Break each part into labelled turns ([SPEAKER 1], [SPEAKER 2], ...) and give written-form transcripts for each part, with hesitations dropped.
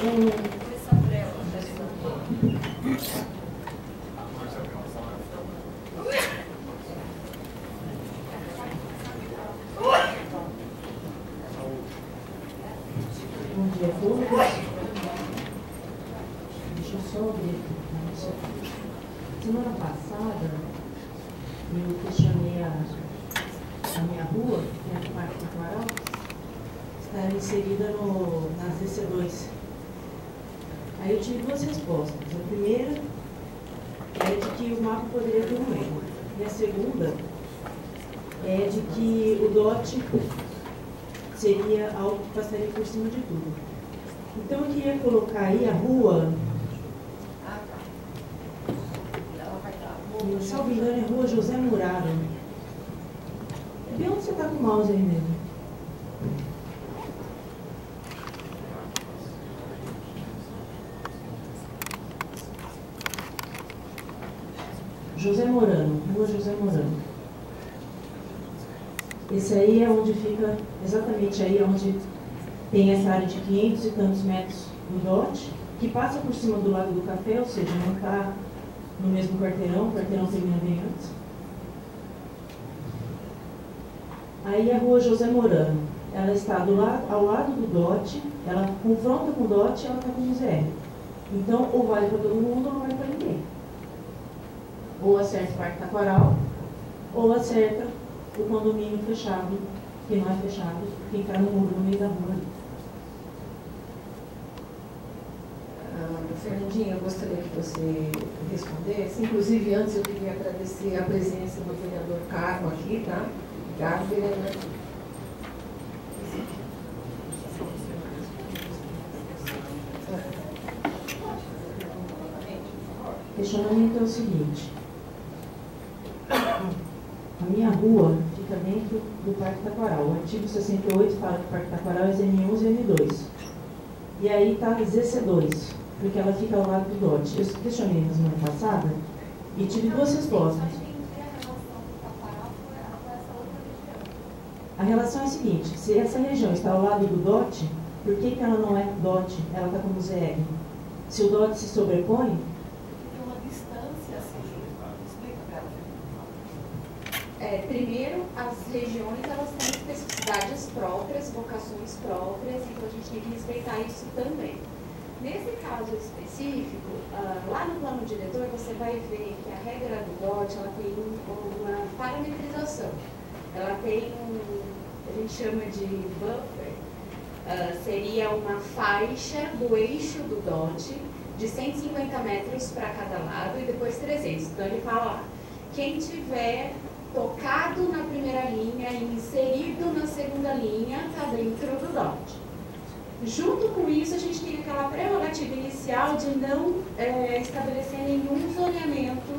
[SPEAKER 1] Bom dia a todos. Deixa eu só abrir aqui. Semana passada, eu questionei a minha rua, que é a Parque Taquaral, está inserida na ZC2. Aí eu tive duas respostas. A primeira é de que o mapa poderia ter um erro. E a segunda é de que o DOT seria algo que passaria por cima de tudo. Então eu queria colocar aí a rua, salvo engano, é Rua José Murado. Bem onde você está com o mouse aí mesmo? José Morano, Rua José Morano. Esse aí é onde fica, exatamente aí onde tem essa área de 500 e tantos metros do DOT, que passa por cima do Lago do Café, ou seja, não está no mesmo quarteirão, o quarteirão termina bem antes. Aí a Rua José Morano, ela está ao lado do DOT, ela confronta com o DOT e ela está com o ZR. Então, ou vale para todo mundo ou não vale para ninguém. Ou acerta o Parque Taquaral, ou acerta o condomínio fechado, que não é fechado, que está no muro, no meio da rua.
[SPEAKER 2] Fernandinha, eu gostaria que você respondesse. Inclusive, antes eu queria agradecer a presença do vereador Carmo aqui, tá? Obrigado, vereador.
[SPEAKER 1] O questionamento é o seguinte. A minha rua fica dentro do Parque Taquaral. O artigo 68 fala que o Parque Taquaral é M11 e M2. E aí está ZC2, porque ela fica ao lado do DOT. Eu questionei na semana passada e tive duas respostas. A relação é a seguinte: se essa região está ao lado do DOT, por que ela não é DOT? Ela está como ZR. Se o DOT se sobrepõe,
[SPEAKER 3] primeiro, as regiões elas têm especificidades próprias, vocações próprias, então a gente tem que respeitar isso também. Nesse caso específico, lá no plano diretor você vai ver que a regra do DOT ela tem uma parametrização. Ela tem a gente chama de buffer, seria uma faixa do eixo do DOT de 150 metros para cada lado e depois 300. Então ele fala lá, quem tiver tocado na primeira linha e inserido na segunda linha está dentro do DOT. Junto com isso, a gente tem aquela prerrogativa inicial de não estabelecer nenhum zoneamento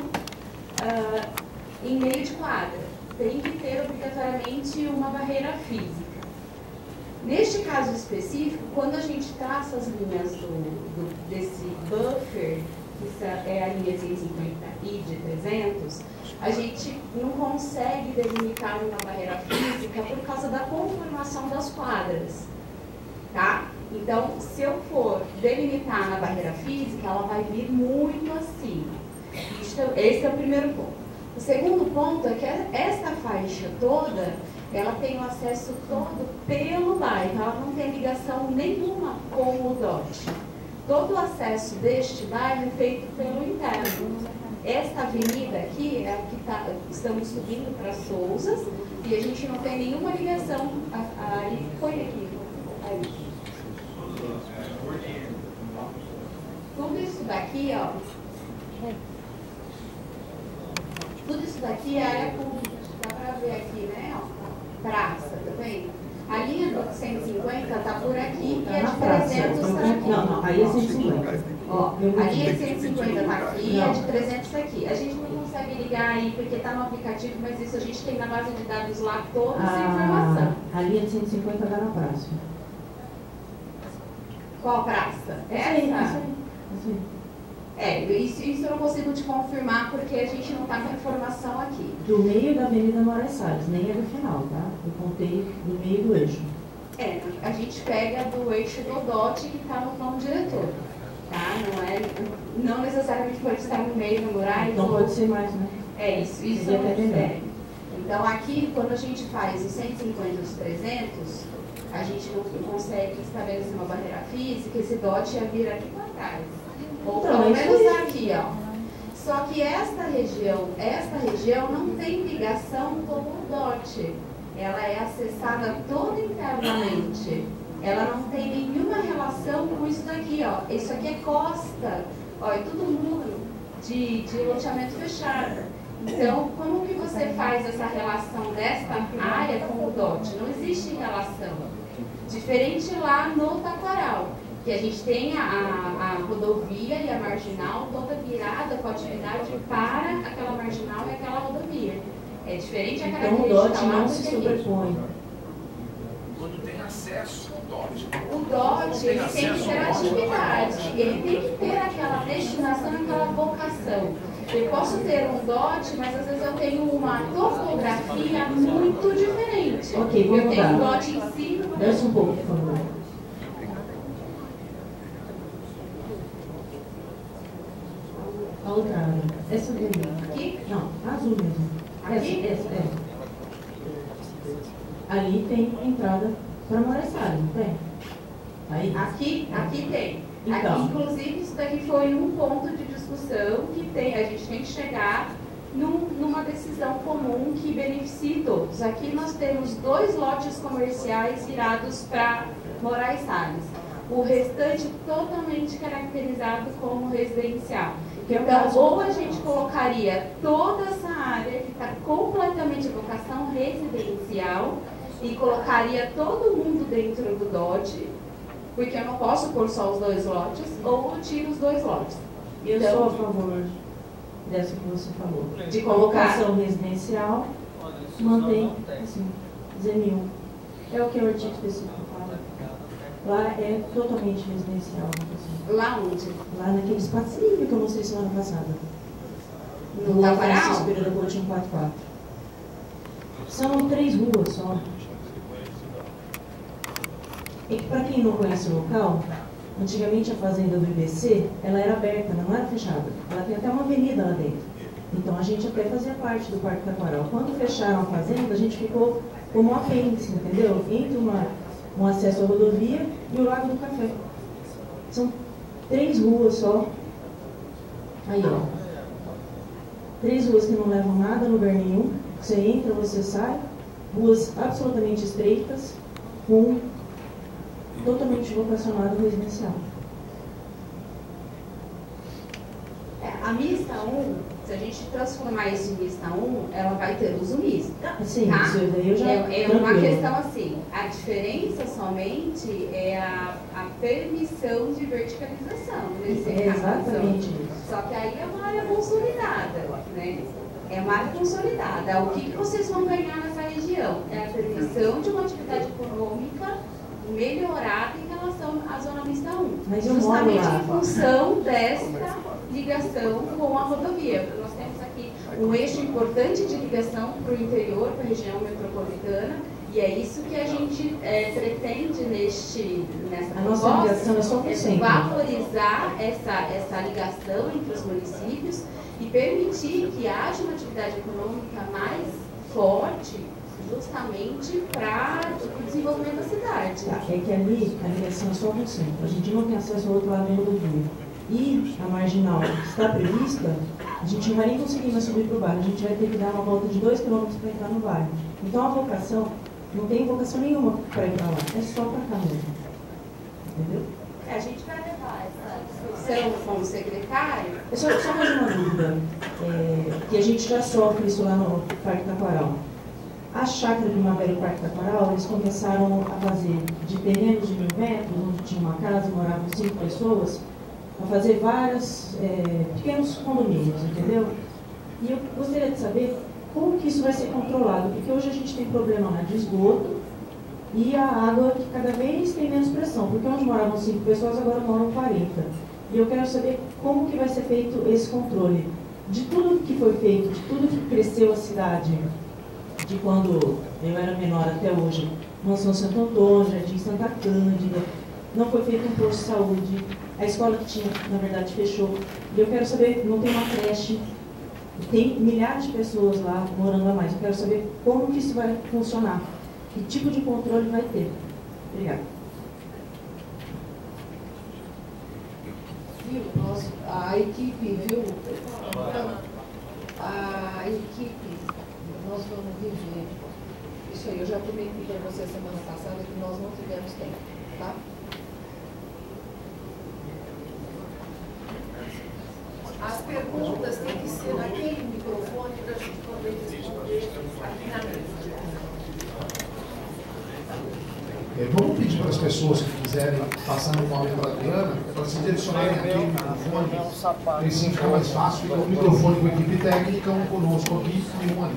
[SPEAKER 3] em meio de quadra. Tem que ter obrigatoriamente uma barreira física. Neste caso específico, quando a gente traça as linhas desse buffer, que é a linha de 150 e de 300, a gente não consegue delimitar uma barreira física por causa da conformação das quadras, tá? Então, se eu for delimitar na barreira física, ela vai vir muito acima. Esse é o primeiro ponto. O segundo ponto é que esta faixa toda, ela tem o acesso todo pelo bairro, ela não tem ligação nenhuma com o DOT. Todo o acesso deste bairro é feito pelo interno. Esta avenida aqui é a que estamos subindo para Souzas e a gente não tem nenhuma ligação. Aí, põe aqui. Aí. Tudo isso daqui, ó. Tudo isso daqui é área pública. Dá para ver aqui, né? Ó, praça, tá vendo? A linha do 150 está por aqui e a de 300 está aqui.
[SPEAKER 1] Não, aí é 150.
[SPEAKER 3] Ó, a linha de 150 está aqui e a de 300 está aqui. A gente não consegue ligar aí porque está no aplicativo, mas isso a gente tem na base de dados lá toda essa informação.
[SPEAKER 1] A linha de 150 está na praça.
[SPEAKER 3] Qual praça? Essa? Isso eu não consigo te confirmar porque a gente não está com a informação aqui.
[SPEAKER 1] Do meio da Avenida Moraes Salles, nem é do final, tá? Eu contei do meio do eixo.
[SPEAKER 3] A gente pega do eixo do DOT que está no plano diretor, tá? Não necessariamente pode estar no meio do Moraes.
[SPEAKER 1] Então pode ser mais, né?
[SPEAKER 3] Isso Então aqui, quando a gente faz os 150 e os 300, a gente não consegue estabelecer uma barreira física, esse DOT ia vir aqui para trás. Ou pelo menos aqui, ó. Só que esta região não tem ligação com o DOT. Ela é acessada toda internamente. Ela não tem nenhuma relação com isso daqui, ó. Isso aqui é costa, ó, é tudo muro de loteamento fechado. Então, como que você faz essa relação desta área com o DOT? Não existe relação. Diferente lá no Taquaral, que a gente tem a rodovia e a marginal toda virada com a atividade para aquela marginal e aquela rodovia. É diferente a característica.
[SPEAKER 1] Então o DOT não se sobrepõe.
[SPEAKER 4] Quando tem acesso ao DOT.
[SPEAKER 3] O DOT, ele tem que ter atividade, ele tem que ter aquela destinação, aquela vocação. Eu posso ter um DOT, mas às vezes eu tenho uma topografia muito diferente.
[SPEAKER 1] Ok, vamos
[SPEAKER 3] eu tenho um
[SPEAKER 1] mudar.
[SPEAKER 3] DOT em cima.
[SPEAKER 1] Desce um pouco, por favor. A outra área. Essa daqui.
[SPEAKER 3] Aqui?
[SPEAKER 1] Não, azul mesmo.
[SPEAKER 3] Aqui?
[SPEAKER 1] Essa. Ali tem entrada para Moraes-Salles, não tem? Aí?
[SPEAKER 3] Aqui tem.
[SPEAKER 1] Então.
[SPEAKER 3] Aqui, inclusive, isso daqui foi um ponto de discussão que a gente tem que chegar numa decisão comum que beneficie todos. Aqui nós temos 2 lotes comerciais virados para Moraes-Salles. O restante totalmente caracterizado como residencial. Então, ou a gente colocaria toda essa área que está completamente vocação residencial e colocaria todo mundo dentro do DOT, porque eu não posso pôr só os 2 lotes, ou eu tiro os 2 lotes.
[SPEAKER 1] Eu sou a favor dessa que você falou.
[SPEAKER 3] De colocar
[SPEAKER 1] Vocação residencial, mantém, assim, Z1000. É o que o artigo específico fala. Lá é totalmente residencial. Assim.
[SPEAKER 3] lá onde?
[SPEAKER 1] Lá naquele espacinho que eu mostrei semana passada.
[SPEAKER 3] No Taquaral?
[SPEAKER 1] Superior da Coutinho 44. São 3 ruas só. E para quem não conhece o local, antigamente a fazenda do IBC, ela era aberta, não era fechada. Ela tem até uma avenida lá dentro. Então a gente até fazia parte do Parque Taquaral. Quando fecharam a fazenda, a gente ficou como um apêndice, entendeu? Entre um acesso à rodovia e o Lago do Café. São 3 ruas só. Aí, ó. 3 ruas que não levam nada a lugar nenhum. Você entra, você sai. Ruas absolutamente estreitas, com totalmente vocacionado residencial.
[SPEAKER 3] A mista 1, se a gente transformar isso em mista 1, ela vai ter uso misto.
[SPEAKER 1] Sim,
[SPEAKER 3] tá?
[SPEAKER 1] isso daí eu já...
[SPEAKER 3] É uma questão assim, a diferença somente é a permissão de verticalização. Nesse caso.
[SPEAKER 1] Exatamente isso.
[SPEAKER 3] Só que aí é uma área consolidada, né? É uma área consolidada. O que vocês vão ganhar nessa região? É a permissão de uma atividade econômica melhorada em relação à zona mista 1.
[SPEAKER 1] Mas eu
[SPEAKER 3] justamente
[SPEAKER 1] moro lá.
[SPEAKER 3] em função desta ligação com a rodovia. Nós temos aqui um eixo importante de ligação para o interior, para a região metropolitana, e é isso que a gente pretende nessa
[SPEAKER 1] A nossa ligação é só com o centro.
[SPEAKER 3] valorizar essa ligação entre os municípios e permitir que haja uma atividade econômica mais forte, justamente para o desenvolvimento da cidade.
[SPEAKER 1] Tá, é que ali a ligação é só com o centro. A gente não tem acesso ao outro lado da rodovia. E a marginal está prevista, a gente não vai nem conseguir mais subir para o bairro. A gente vai ter que dar uma volta de 2 km para entrar no bairro. Então a vocação, não tem vocação nenhuma para ir para lá. É só para cá mesmo. Entendeu?
[SPEAKER 3] A gente vai levar essa discussão como secretário.
[SPEAKER 1] É só mais uma dúvida. Que a gente já sofre isso lá no Parque Taquaral. A chácara Primavera e o Parque Taquaral, eles começaram a fazer de terrenos de 1.000 metros, onde tinha uma casa, moravam 5 pessoas, a fazer vários pequenos condomínios, entendeu? E eu gostaria de saber como que isso vai ser controlado, porque hoje a gente tem problema lá de esgoto e a água que cada vez tem menos pressão, porque onde moravam 5 pessoas, agora moram 40. E eu quero saber como que vai ser feito esse controle de tudo que foi feito, de tudo que cresceu a cidade, de quando eu era menor até hoje. Mansão Santo Antônio, Jardim Santa Cândida, não foi feito um posto de saúde, a escola que tinha, na verdade, fechou. E eu quero saber, não tem uma creche, tem milhares de pessoas lá morando a mais. Eu quero saber como que isso vai funcionar, que tipo de controle vai ter. Obrigada.
[SPEAKER 2] Viu? A equipe, viu? A equipe, nós vamos viver. Isso aí, eu já prometi para você semana passada que nós não tivemos tempo, tá? As perguntas têm que ser naquele microfone para a gente poder responder aqui na mesa.
[SPEAKER 5] Vamos pedir para as pessoas que quiserem passar no nome para a Adriana, para se direcionarem aquele microfone, para assim ficar mais fácil, fica o microfone com a equipe técnica, um conosco aqui e um ali.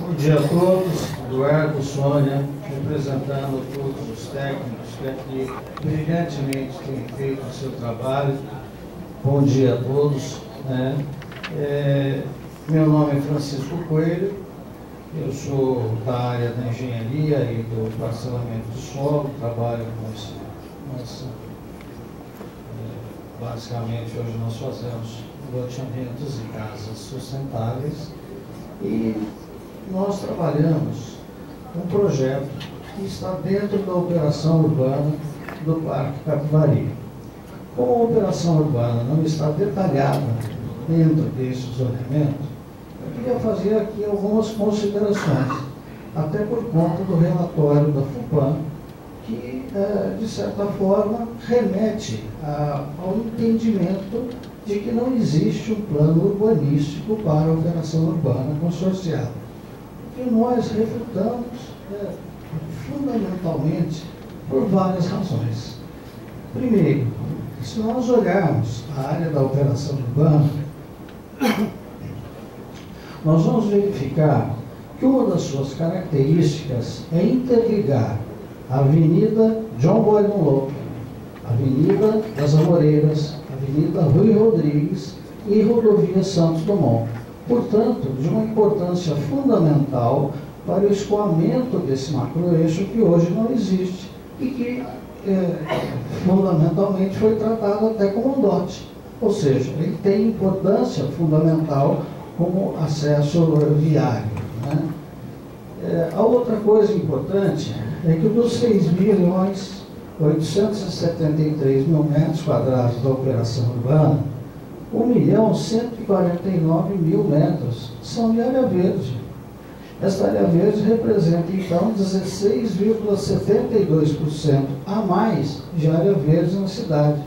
[SPEAKER 6] Bom dia a todos, Eduardo, Sônia, representando todos os técnicos que aqui brilhantemente têm feito o seu trabalho. Bom dia a todos. Meu nome é Francisco Coelho, eu sou da área da engenharia e do parcelamento do solo, trabalho basicamente hoje nós fazemos loteamentos e casas sustentáveis e nós trabalhamos um projeto que está dentro da operação urbana do Parque Capivari. Como a operação urbana não está detalhada dentro desse zoneamento, eu queria fazer aqui algumas considerações, até por conta do relatório da FUPAM, que, de certa forma, remete ao entendimento de que não existe um plano urbanístico para a operação urbana consorciada. O que nós refutamos fundamentalmente por várias razões. Primeiro, se nós olharmos a área da operação urbana, nós vamos verificar que uma das suas características é interligar a Avenida João Boy Monlop, Avenida das Amoreiras, Avenida Rui Rodrigues e Rodovia Santos Dumont. Portanto, de uma importância fundamental para o escoamento desse macroeixo que hoje não existe e que fundamentalmente foi tratado até como um dote. Ou seja, ele tem importância fundamental como acesso viário, né? A outra coisa importante é que dos 6.873.000 metros quadrados da operação urbana, 1.149.000 metros são de área verde. Esta área verde representa, então, 16,72% a mais de área verde na cidade,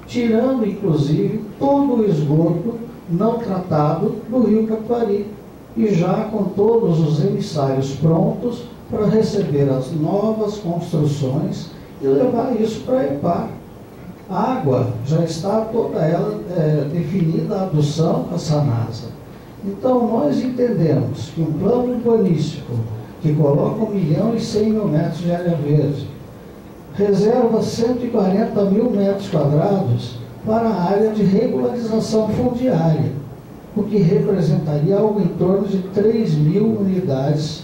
[SPEAKER 6] tirando, inclusive, todo o esgoto não tratado do Rio Capivari, e já com todos os emissários prontos para receber as novas construções e levar isso para a EPAR. A água já está toda ela definida, a adução a Sanasa. Então, nós entendemos que um plano urbanístico que coloca 1.100.000 metros de área verde, reserva 140.000 metros quadrados para a área de regularização fundiária, o que representaria algo em torno de 3.000 unidades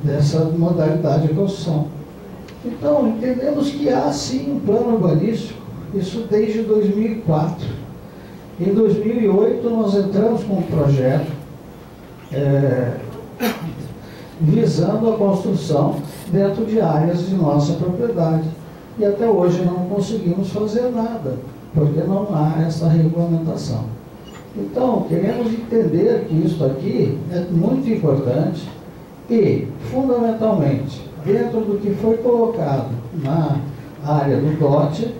[SPEAKER 6] dessa modalidade de construção. Então, entendemos que há sim um plano urbanístico, isso desde 2004. Em 2008, nós entramos com um projeto visando a construção dentro de áreas de nossa propriedade. E até hoje não conseguimos fazer nada, porque não há essa regulamentação. Então, queremos entender que isso aqui é muito importante e, fundamentalmente, dentro do que foi colocado na área do DOT,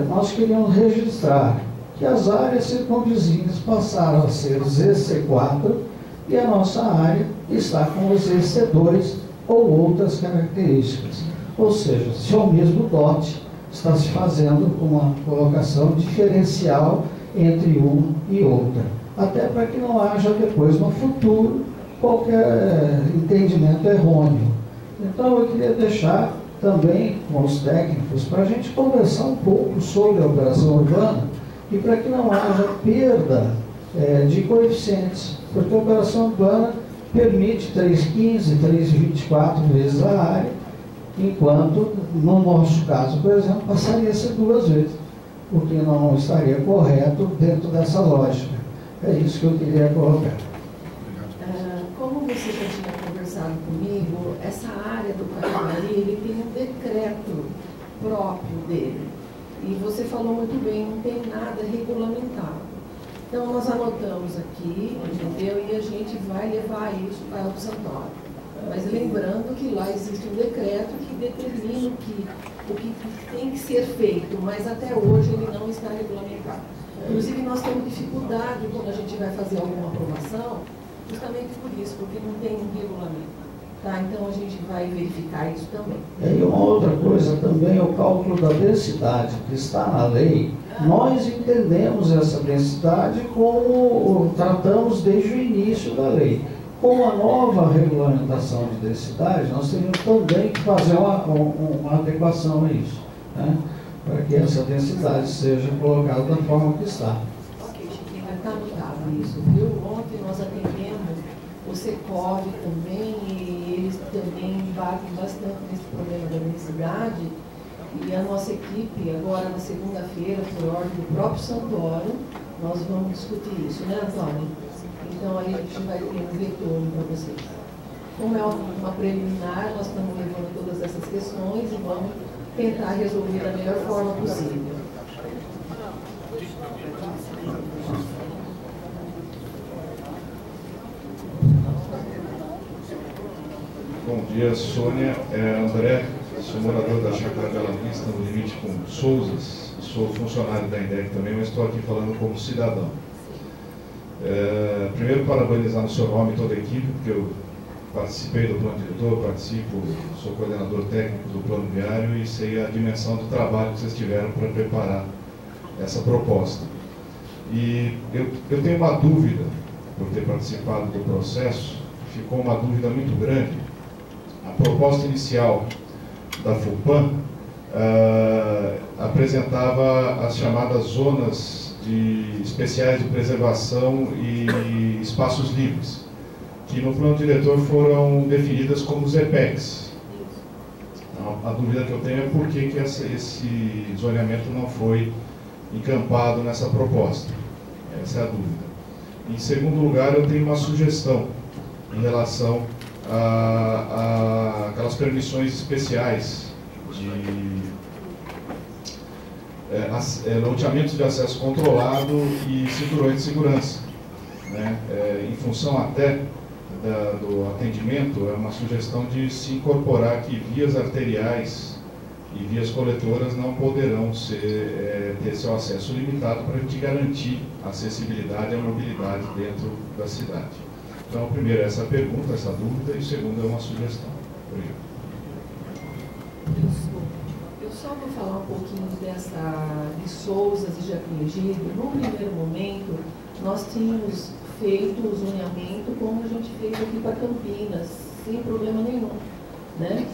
[SPEAKER 6] nós queríamos registrar que as áreas circunvizinhas passaram a ser ZC4 e a nossa área está com o ZC2 ou outras características. Ou seja, se é o mesmo DOT, está se fazendo uma colocação diferencial entre uma e outra, até para que não haja depois no futuro qualquer entendimento errôneo. Então eu queria deixar também com os técnicos para a gente conversar um pouco sobre a operação urbana e para que não haja perda de coeficientes, porque a operação urbana permite 3,15, 3,24 vezes a área, enquanto, no nosso caso, por exemplo, passaria a ser 2 vezes, o que não estaria correto dentro dessa lógica. É isso que eu queria colocar.
[SPEAKER 2] Como você já tinha conversado comigo, essa área do Capivari, ele tem um decreto próprio dele. E você falou muito bem, não tem nada regulamentado. Então, nós anotamos aqui, entendeu? E a gente vai levar isso para o Santoro. Mas lembrando que lá existe um decreto que determina o que tem que ser feito, mas até hoje ele não está regulamentado. Inclusive, nós temos dificuldade quando a gente vai fazer alguma aprovação, justamente por isso, porque não tem um regulamento. Tá? Então, a gente vai verificar isso também.
[SPEAKER 6] E uma outra coisa também é o cálculo da densidade, que está na lei. Nós entendemos essa densidade como tratamos desde o início da lei. Com a nova regulamentação de densidade, nós teríamos também que fazer uma adequação a isso, né? Para que essa densidade seja colocada da forma que está.
[SPEAKER 2] Ok, Chiquinho, está anotado isso, viu? Ontem nós atendemos o Secov também, e eles também batem bastante nesse problema da densidade. E a nossa equipe, agora na segunda-feira, por ordem do próprio Santoro, nós vamos discutir isso, né, Antônio? Então aí a gente vai ter um retorno para vocês. Como é uma preliminar, nós estamos levando todas essas questões e vamos tentar resolver da melhor forma possível.
[SPEAKER 7] Bom dia, Sônia. André, sou morador da Chácara Bela Vista, no limite com Souzas. Sou funcionário da INDEC também, mas estou aqui falando como cidadão. Primeiro, parabenizar no seu nome toda a equipe, porque eu participei do plano diretor, sou coordenador técnico do plano viário e sei a dimensão do trabalho que vocês tiveram para preparar essa proposta. E eu tenho uma dúvida, por ter participado do processo, ficou uma dúvida muito grande. A proposta inicial da FUPAM apresentava as chamadas zonas especiais de preservação e espaços livres, que no plano diretor foram definidas como ZPECs. Então, a dúvida que eu tenho é por que esse zoneamento não foi encampado nessa proposta. Essa é a dúvida. Em segundo lugar, eu tenho uma sugestão em relação a aquelas permissões especiais de loteamentos de acesso controlado e cinturões de segurança, né? Em função até do atendimento, é uma sugestão de se incorporar que vias arteriais e vias coletoras não poderão ter seu acesso limitado para a gente garantir a acessibilidade e a mobilidade dentro da cidade. Então, primeiro, essa pergunta, essa dúvida, e segundo, é uma sugestão. Obrigado.
[SPEAKER 2] Eu só vou falar um pouquinho de Souzas e Jardim Egídio. No primeiro momento, nós tínhamos feito o zoneamento como a gente fez aqui para Campinas, sem problema nenhum, né?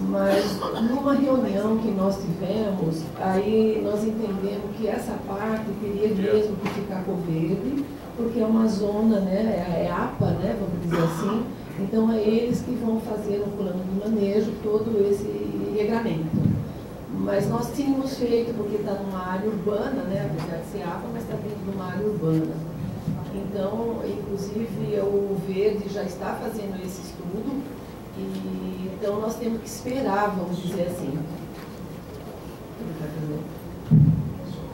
[SPEAKER 2] Mas numa reunião que nós tivemos, aí nós entendemos que essa parte teria mesmo que ficar com verde, porque é uma zona, né, é APA, né, vamos dizer assim, então é eles que vão fazer no plano de manejo todo esse regramento. Mas nós tínhamos feito, porque está numa área urbana, né, apesar de ser APA, mas está dentro de uma área urbana. Então, inclusive, o Verde já está fazendo esse estudo, e então nós temos que esperar, vamos dizer assim.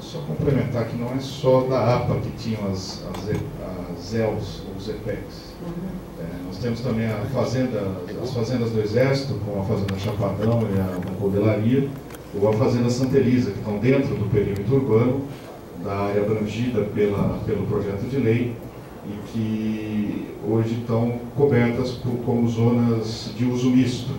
[SPEAKER 7] Só complementar que não é só da APA que tinham as ZELs, ou ZPECs. Nós temos também as fazendas do Exército, como a Fazenda Chapadão e a Codelaria, ou a Fazenda Santa Elisa, que estão dentro do perímetro urbano, da área abrangida pelo projeto de lei, e que hoje estão cobertas como zonas de uso misto,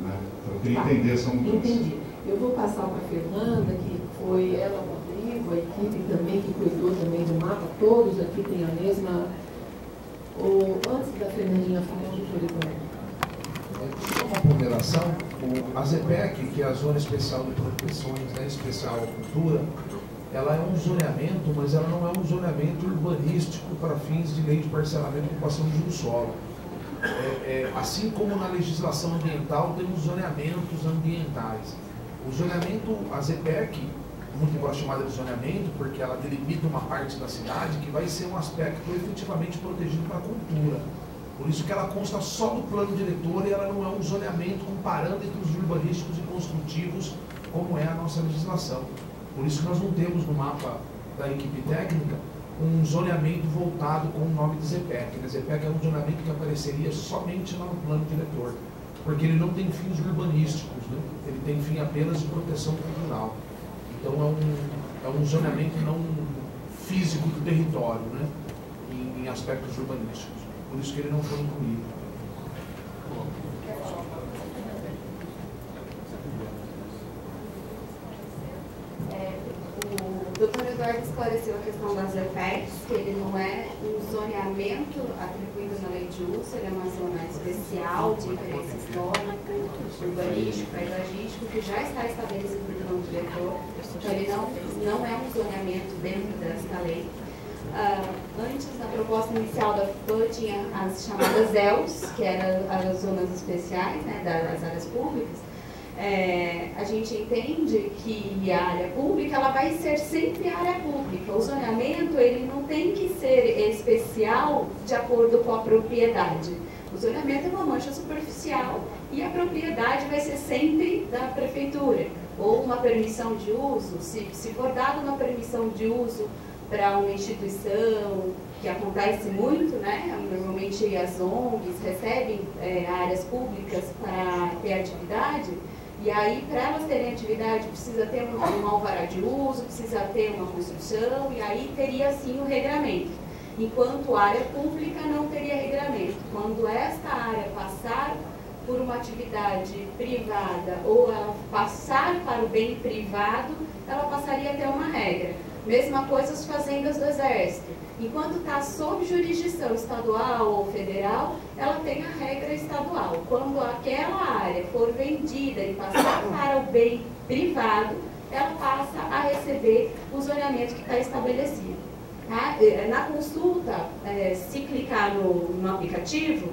[SPEAKER 7] né? Então, eu queria entender essa mudança.
[SPEAKER 2] Entendi. Eu vou passar para a Fernanda, que foi ela, o Rodrigo, a equipe também, que cuidou também do mapa, todos aqui têm a mesma... Antes da Fernandinha falar,
[SPEAKER 5] Uma ponderação, a ZPEC, que é a Zona Especial de Proteções, né, especial à cultura, ela é um zoneamento, mas ela não é um zoneamento urbanístico para fins de lei de parcelamento e ocupação de um solo. Assim como na legislação ambiental temos zoneamentos ambientais. O zoneamento, a ZPEC, muito embora chamada de zoneamento, porque ela delimita uma parte da cidade que vai ser um aspecto efetivamente protegido para a cultura. Por isso que ela consta só do plano diretor e ela não é um zoneamento com parâmetros urbanísticos e construtivos como é a nossa legislação. Por isso que nós não temos no mapa da equipe técnica um zoneamento voltado com o nome de ZPEC. A ZPEC é um zoneamento que apareceria somente lá no plano diretor, porque ele não tem fins urbanísticos, né? Ele tem fim apenas de proteção cultural. Então é um zoneamento não físico do território, né? Em aspectos urbanísticos. Por isso que ele não foi incluído.
[SPEAKER 3] O doutor Eduardo esclareceu a questão das ZPECs, que ele não é um zoneamento atribuído na lei de uso, ele é uma zona especial de interesse histórico, urbanístico, paisagístico, que já está estabelecido no plano diretor. Então ele não é um zoneamento dentro desta lei. Antes, na proposta inicial da FIPAM, tinha as chamadas ELs, que eram as zonas especiais, né, das áreas públicas. A gente entende que a área pública ela vai ser sempre área pública. O zoneamento ele não tem que ser especial de acordo com a propriedade. O zoneamento é uma mancha superficial e a propriedade vai ser sempre da prefeitura. Ou uma permissão de uso, se for dada uma permissão de uso para uma instituição, que acontece muito, né? Normalmente as ONGs recebem áreas públicas para ter atividade, e aí para elas terem atividade precisa ter um alvará de uso, precisa ter uma construção, e aí teria sim o regramento. Enquanto área pública não teria regramento. Quando esta área passar por uma atividade privada ou ela passar para o bem privado, ela passaria a ter uma regra. Mesma coisa as fazendas do Exército. Enquanto está sob jurisdição estadual ou federal, ela tem a regra estadual. Quando aquela área for vendida e passar para o bem privado, ela passa a receber o zoneamento que está estabelecido. Tá? Na consulta, se clicar no aplicativo,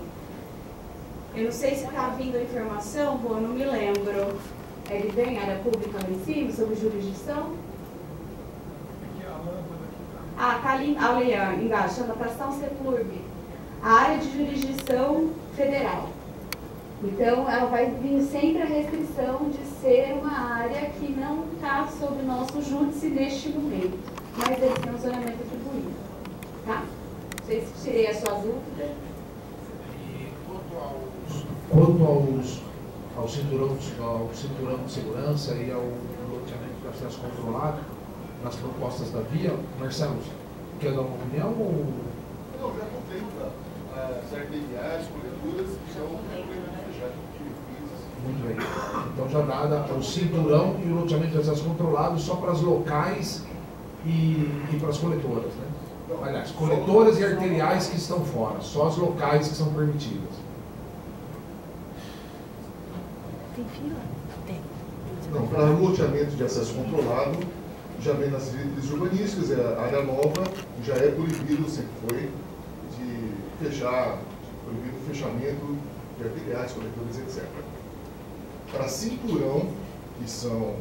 [SPEAKER 3] eu não sei se está vindo a informação, bom, eu não me lembro. Ele vem área pública lá em cima, sobre jurisdição? Está ali embaixo, chama Tração Seclurb, a área de jurisdição federal. Então, ela vai vir sempre a restrição de ser uma área que não está sob o nosso júdice neste momento, mas ele tem um zoneamento atribuído. Tá? Não sei se tirei a sua dúvida.
[SPEAKER 5] E quanto ao cinturão de segurança e ao loteamento de acesso controlado, nas propostas da Via, Marcelo, quer dar uma opinião ou...
[SPEAKER 8] Não, já contempla as arteriais, coleturas, que são já
[SPEAKER 5] muito bem. Então já dá o cinturão e o loteamento de acesso controlado só para as locais e para as coletoras, né? Não, aliás, coletoras e arteriais que estão fora, só as locais que são permitidas.
[SPEAKER 9] Tem fila? Tem.
[SPEAKER 8] Não, para loteamento de acesso controlado, já vem nas diretrizes urbanísticas, a área nova já é proibido, sempre foi, de fechar, proibido o fechamento de arteriais, coletores, etc. Para cinturão, que são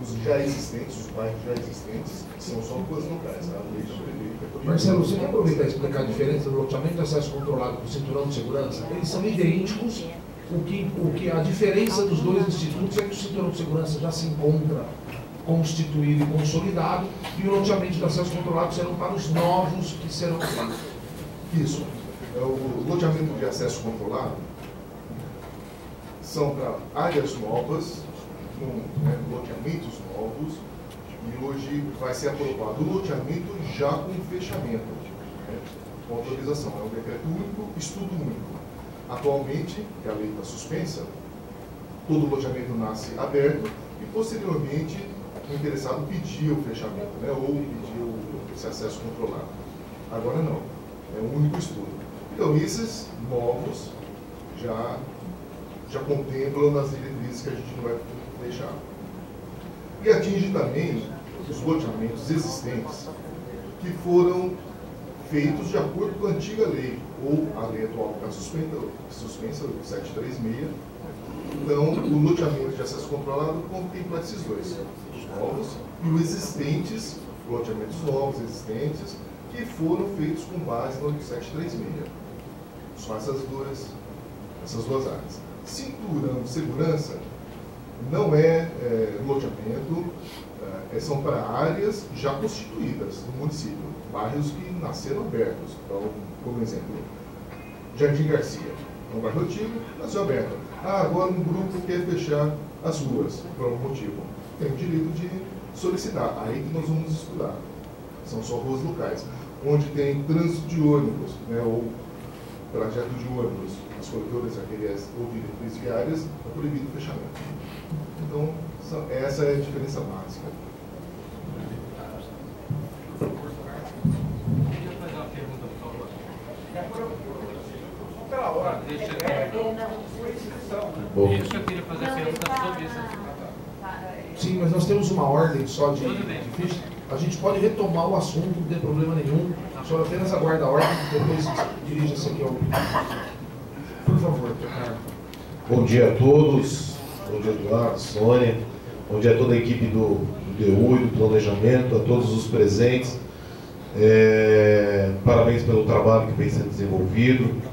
[SPEAKER 8] os já existentes, os bairros já existentes, que são só ruas locais, a lei já prevê.
[SPEAKER 5] Marcelo, você quer aproveitar e explicar a diferença do loteamento de acesso controlado com o cinturão de segurança? Eles são idênticos. A diferença dos dois institutos é que o cinturão de segurança já se encontra constituído e consolidado, e o loteamento de acesso controlado serão para os novos que serão feitos.
[SPEAKER 8] Isso. O loteamento de acesso controlado são para áreas novas, loteamentos novos, e hoje vai ser aprovado o loteamento já com fechamento, com autorização. É um decreto único, estudo único. Atualmente, que a lei está suspensa, todo loteamento nasce aberto e, posteriormente, o interessado pediu o fechamento, ou pediu esse acesso controlado. Agora não, é um único estudo. Então, esses novos já contemplam nas diretrizes que a gente não vai deixar. E atinge também os loteamentos existentes que foram feitos de acordo com a antiga lei, ou a lei atual que está suspensa, o 736. Então, o loteamento de acesso controlado contempla esses dois, os novos e os existentes, loteamentos novos, existentes, que foram feitos com base no 736. Só essas duas áreas. Cinturão de segurança não é loteamento, são para áreas já constituídas no município, bairros que nasceram abertos. Então, como exemplo, Jardim Garcia, é um bairro antigo, nasceu aberto. Agora um grupo quer fechar as ruas, por algum motivo. Tem o direito de solicitar, aí que nós vamos estudar. São só ruas locais, onde tem trânsito de ônibus, né, ou trajeto de ônibus, as corredores aquelas ou diretrizes viárias, é proibido o fechamento. Então, essa é a diferença básica.
[SPEAKER 4] Pela hora,
[SPEAKER 10] Isso eu queria fazer a pergunta sobre isso.
[SPEAKER 5] Sim, mas nós temos uma ordem só de ficha. A gente pode retomar o assunto, não tem problema nenhum. O senhor apenas aguarda a ordem e depois dirija-se aqui ao... Por favor, Ricardo.
[SPEAKER 11] Bom dia a todos. Bom dia, Eduardo, Sônia. Bom dia a toda a equipe do DU e do planejamento, a todos os presentes. Parabéns pelo trabalho que vem sendo desenvolvido.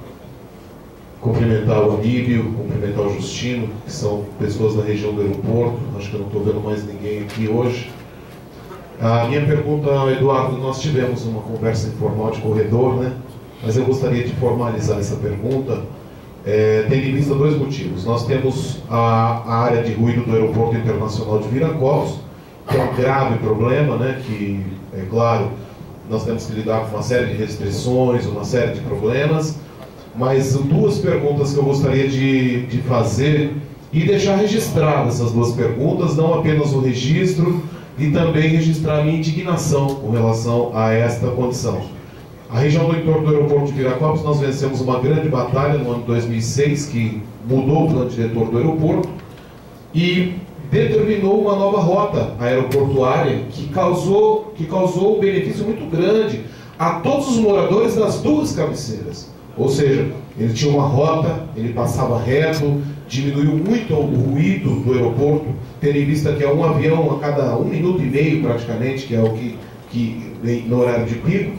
[SPEAKER 11] Cumprimentar o Aníbio, cumprimentar o Justino, que são pessoas da região do aeroporto. Acho que eu não estou vendo mais ninguém aqui hoje. A minha pergunta, Eduardo, nós tivemos uma conversa informal de corredor, né? Mas eu gostaria de formalizar essa pergunta, tendo em vista dois motivos. Nós temos a área de ruído do Aeroporto Internacional de Viracopos, que é um grave problema, né? Que, é claro, nós temos que lidar com uma série de restrições, uma série de problemas. Mas duas perguntas que eu gostaria de fazer e deixar registradas essas duas perguntas, não apenas o registro, e também registrar a minha indignação com relação a esta condição. A região do entorno do aeroporto de Viracopos, nós vencemos uma grande batalha no ano 2006, que mudou o plano diretor do aeroporto e determinou uma nova rota aeroportuária que causou um benefício muito grande a todos os moradores das duas cabeceiras. Ou seja, ele tinha uma rota, ele passava reto, diminuiu muito o ruído do aeroporto, tendo em vista que é um avião a cada 1 minuto e meio praticamente, que é o que vem no horário de pico,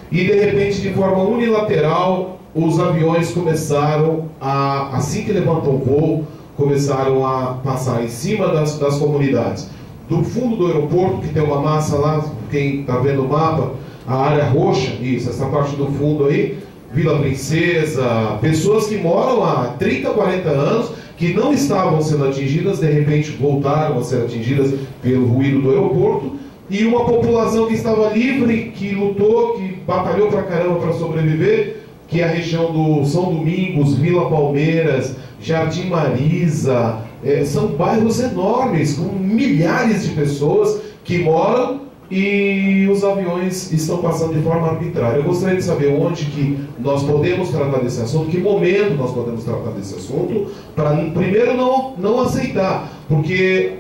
[SPEAKER 11] e de repente, de forma unilateral, os aviões começaram a, assim que levantam o voo, começaram a passar em cima das comunidades. Do fundo do aeroporto, que tem uma massa lá, quem está vendo o mapa, a área roxa, isso, essa parte do fundo aí, Vila Princesa, pessoas que moram há 30, 40 anos, que não estavam sendo atingidas, de repente voltaram a ser atingidas pelo ruído do aeroporto, e uma população que estava livre, que lutou, que batalhou pra caramba para sobreviver, que é a região do São Domingos, Vila Palmeiras, Jardim Marisa, são bairros enormes, com milhares de pessoas que moram, e os aviões estão passando de forma arbitrária. Eu gostaria de saber onde que nós podemos tratar desse assunto, que momento nós podemos tratar desse assunto, para primeiro não aceitar, porque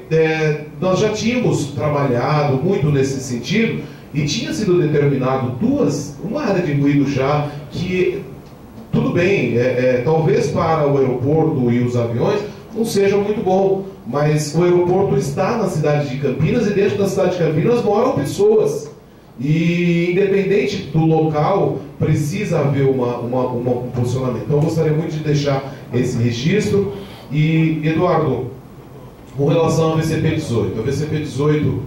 [SPEAKER 11] nós já tínhamos trabalhado muito nesse sentido, e tinha sido determinado uma área de ruído já, que tudo bem, talvez para o aeroporto e os aviões não seja muito bom, mas o aeroporto está na cidade de Campinas e dentro da cidade de Campinas moram pessoas. E independente do local, precisa haver um posicionamento. Então eu gostaria muito de deixar esse registro. E, Eduardo, com relação ao VCP-18. A VCP-18,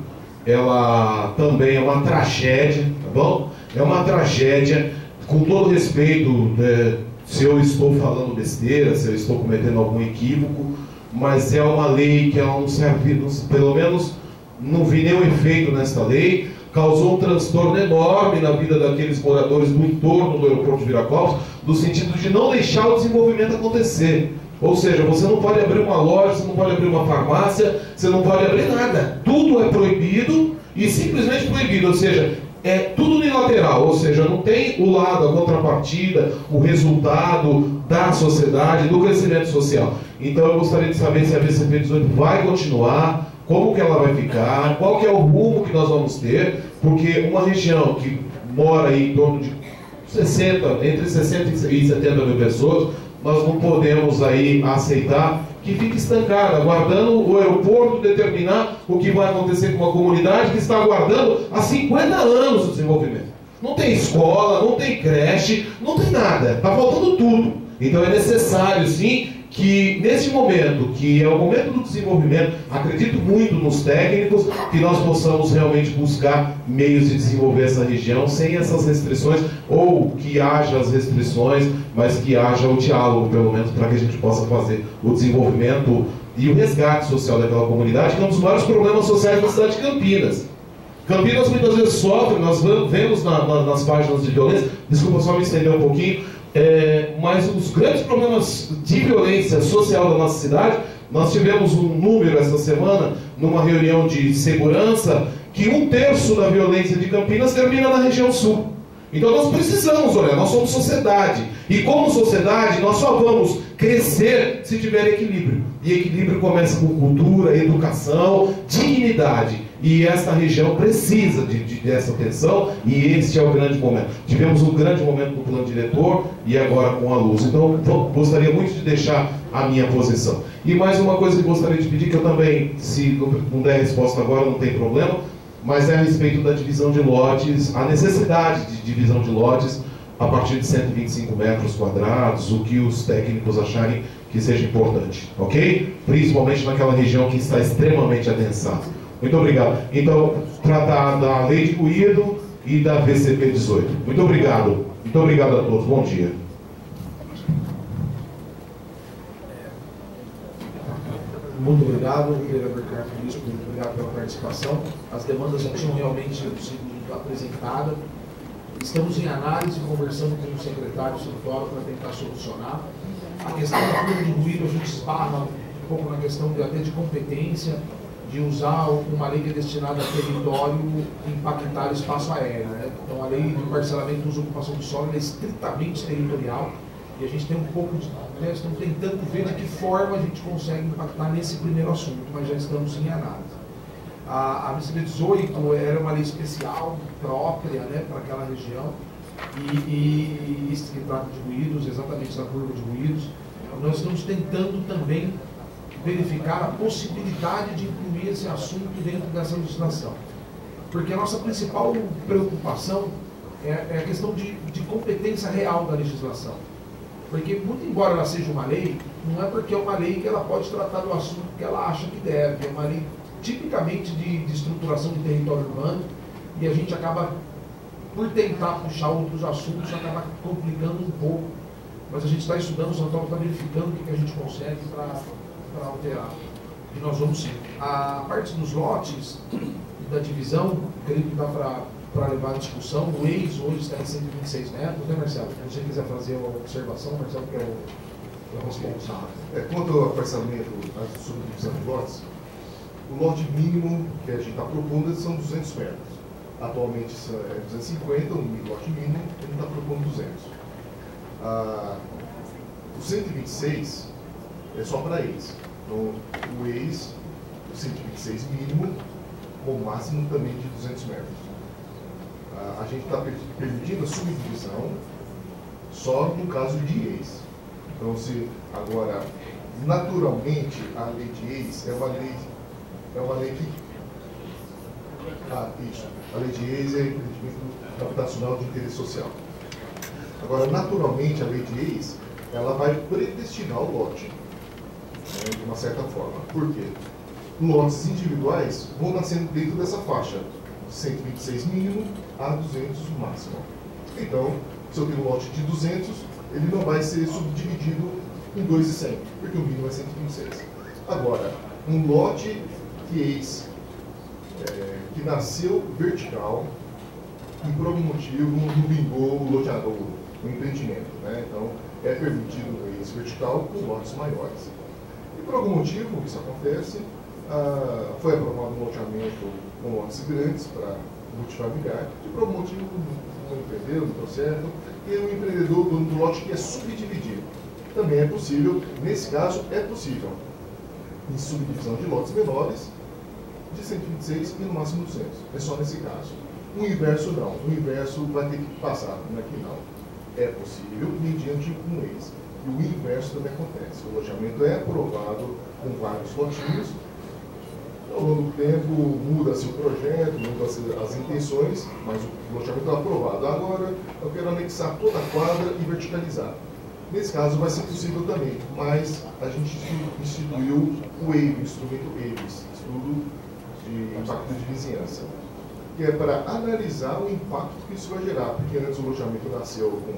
[SPEAKER 11] ela também é uma tragédia, tá bom? É uma tragédia, com todo respeito, se eu estou falando besteira, se eu estou cometendo algum equívoco, mas é uma lei que ela não serve, pelo menos não vi nenhum efeito nesta lei, causou um transtorno enorme na vida daqueles moradores do entorno do aeroporto de Viracopos, no sentido de não deixar o desenvolvimento acontecer. Ou seja, você não pode abrir uma loja, você não pode abrir uma farmácia, você não pode abrir nada. Tudo é proibido e simplesmente proibido, ou seja, é tudo unilateral, ou seja, não tem o lado, a contrapartida, o resultado da sociedade, do crescimento social. Então eu gostaria de saber se a VCP-18 vai continuar, como que ela vai ficar, qual que é o rumo que nós vamos ter, porque uma região que mora aí em torno de entre 60 e 70 mil pessoas, nós não podemos aí aceitar que fique estancada, aguardando o aeroporto determinar o que vai acontecer com uma comunidade que está aguardando há 50 anos o desenvolvimento. Não tem escola, não tem creche, não tem nada, está faltando tudo. Então é necessário sim que nesse momento, que é o momento do desenvolvimento, acredito muito nos técnicos, que nós possamos realmente buscar meios de desenvolver essa região sem essas restrições, ou que haja as restrições, mas que haja o diálogo, pelo menos, para que a gente possa fazer o desenvolvimento e o resgate social daquela comunidade, que é um dos maiores problemas sociais da cidade de Campinas. Campinas muitas vezes sofre, nós vemos nas páginas de violência, desculpa só me estender um pouquinho, mas os grandes problemas de violência social da nossa cidade, nós tivemos um número essa semana, numa reunião de segurança, que 1/3 da violência de Campinas termina na região sul. Então nós precisamos olhar, nós somos sociedade, e como sociedade nós só vamos crescer se tiver equilíbrio. E equilíbrio começa com cultura, educação, dignidade. E esta região precisa dessa atenção, e este é o grande momento. Tivemos um grande momento no plano diretor e agora com a luz. Então, gostaria muito de deixar a minha posição. E mais uma coisa que gostaria de pedir, que eu também, se não der resposta agora, não tem problema, mas é a respeito da divisão de lotes, a necessidade de divisão de lotes a partir de 125 metros quadrados, o que os técnicos acharem que seja importante, ok? Principalmente naquela região que está extremamente adensada. Muito obrigado. Então, tratar da Lei de Ruído e da VCP 18. Muito obrigado. Muito obrigado a todos. Bom dia.
[SPEAKER 5] Muito obrigado, vereador Carlos Bispo. Muito obrigado pela participação. As demandas já tinham realmente sido apresentadas. Estamos em análise, conversando com o secretário Santoro para tentar solucionar. A questão da curva de ruído, a gente esbarra um pouco na questão até de competência, de usar uma lei que é destinada a território e impactar o espaço aéreo. Né? Então, a lei de parcelamento do uso e ocupação do solo é estritamente territorial, e a gente tem um pouco de... estamos tentando ver de que forma a gente consegue impactar nesse primeiro assunto, mas já estamos em análise. A VCP 18 era uma lei especial, própria, né, para aquela região, e isso que trata de ruídos, exatamente da curva de ruídos. Nós estamos tentando também verificar a possibilidade de incluir esse assunto dentro dessa legislação. Porque a nossa principal preocupação é a questão de competência real da legislação. Porque, muito embora ela seja uma lei, não é porque é uma lei que ela pode tratar do assunto que ela acha que deve. É uma lei tipicamente de estruturação de território urbano, e a gente acaba, por tentar puxar outros assuntos, acaba complicando um pouco. Mas a gente está estudando, o Santoro está verificando o que a gente consegue para alterar. E nós vamos sim. A parte dos lotes, da divisão, creio que dá para levar a discussão. O ex hoje está em 126 metros, né, Marcelo? Se você quiser fazer uma observação, Marcelo, que é o responsável.
[SPEAKER 8] Quanto ao parcelamento, a subdivisão de lotes, o lote mínimo que a gente está propondo são 200 metros. Atualmente é 250, o lote mínimo, a gente está propondo 200. O 126 é só para ex. Então, o ex, o 126 mínimo, com o máximo também de 200 metros. A gente está permitindo a subdivisão só no caso de ex. Então, se agora, naturalmente, a lei de ex é uma lei que... isso. A lei de ex é empreendimento habitacional de interesse social. Agora, naturalmente, a lei de ex, ela vai predestinar o lote, né, de uma certa forma. Por quê? Lotes individuais vão nascendo dentro dessa faixa, 126 mínimo a 200 máximo. Então, se eu tenho um lote de 200, ele não vai ser subdividido em 2,100, porque o mínimo é 126. Agora, um lote que nasceu vertical e por algum motivo não vingou o loteador, o empreendimento, né? Então é permitido esse vertical com lotes maiores. E por algum motivo isso acontece, foi aprovado um loteamento com lotes grandes para multifamiliar, e por algum motivo não entendeu, não deu certo, e o empreendedor, dono do lote, quer subdividir. Também é possível, nesse caso é possível, em subdivisão de lotes menores, de 126 e no máximo 200. É só nesse caso. O inverso não. O inverso vai ter que passar. Aqui não. É possível mediante um ex. E o inverso também acontece. O loteamento é aprovado com vários lotinhos. Ao longo do tempo muda-se o projeto, muda-se as intenções, mas o loteamento é aprovado. Agora eu quero anexar toda a quadra e verticalizar. Nesse caso vai ser possível também, mas a gente instituiu o EIV, o instrumento EIVES, Estudo de Impacto de Vizinhança, que é para analisar o impacto que isso vai gerar, porque antes o loteamento nasceu com,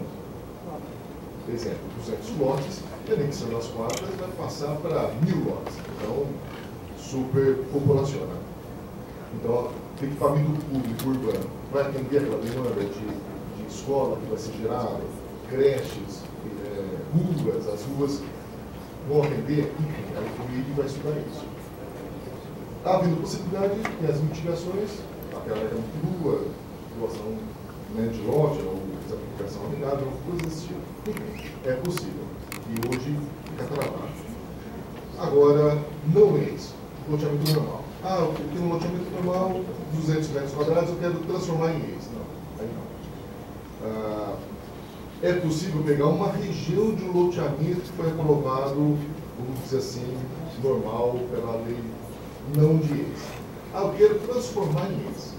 [SPEAKER 8] por exemplo, 200 lotes, e anexando as quadras vai passar para 1000 lotes. Então, superpopulaciona. Então, o equipamento público urbano vai atender aquela demanda de escola que vai ser gerada, creches, ruas, as ruas vão atender, enfim, aí o IED vai estudar isso. Havendo possibilidade, tem as mitigações, aquela é muito rua, doação de lote, ou desaplicação amigável, coisas desse tipo. Enfim, é possível. E hoje fica travado. Agora, não é isso. Loteamento normal. Eu tenho um loteamento normal, 200 metros quadrados, eu quero transformar em ex. Não, aí não. É possível pegar uma região de um loteamento que foi aprovado, vamos dizer assim, normal, pela lei não de ex. Eu quero transformar em ex.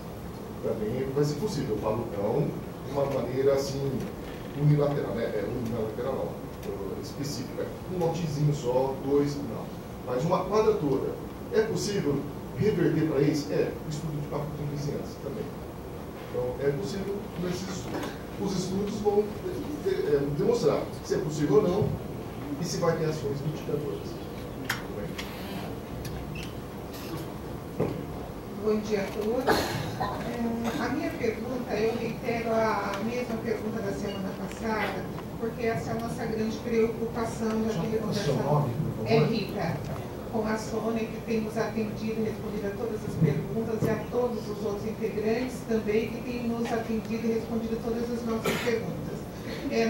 [SPEAKER 8] Também vai ser possível. Eu falo não de uma maneira assim, unilateral, né? Unilateral não, específica. Um lotezinho só, 2, não. Mas uma quadra toda. É possível reverter para ex? O estudo de impacto de vizinhança também. Então, é possível nesses estudos. Os estudos vão demonstrar se é possível ou não e se vai ter ações mitigadoras.
[SPEAKER 12] Bom dia a todos. A minha pergunta, eu reitero a mesma pergunta da semana passada, porque essa é a nossa grande preocupação da conversa. É Rita, com a Sônia, que tem nos atendido e respondido a todas as perguntas, e a todos os outros integrantes também, que têm nos atendido e respondido todas as nossas perguntas.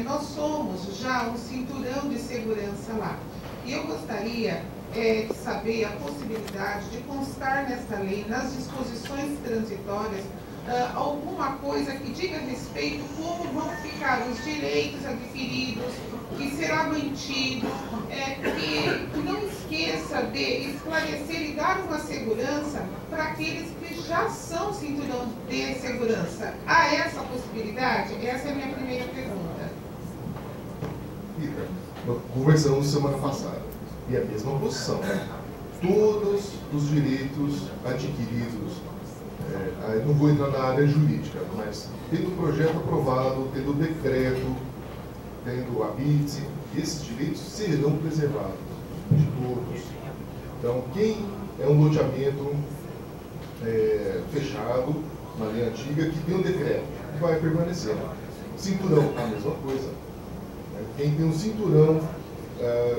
[SPEAKER 12] Nós somos já um cinturão de segurança lá. E eu gostaria de saber a possibilidade de constar nesta lei, nas disposições transitórias, alguma coisa que diga respeito como vão ficar os direitos adquiridos, que será mantido, que não esqueça de esclarecer e dar uma segurança para aqueles que já são cinturão de segurança. Há essa possibilidade? Essa é a minha primeira pergunta.
[SPEAKER 8] Rita, nós conversamos semana passada, e a mesma posição. Todos os direitos adquiridos, não vou entrar na área jurídica, mas tendo o projeto aprovado, tendo o decreto, tendo a BITS, esses direitos serão preservados de todos. Então, quem é um loteamento fechado, uma lei antiga, que tem um decreto, vai permanecer. Cinturão, a mesma coisa. Quem tem um cinturão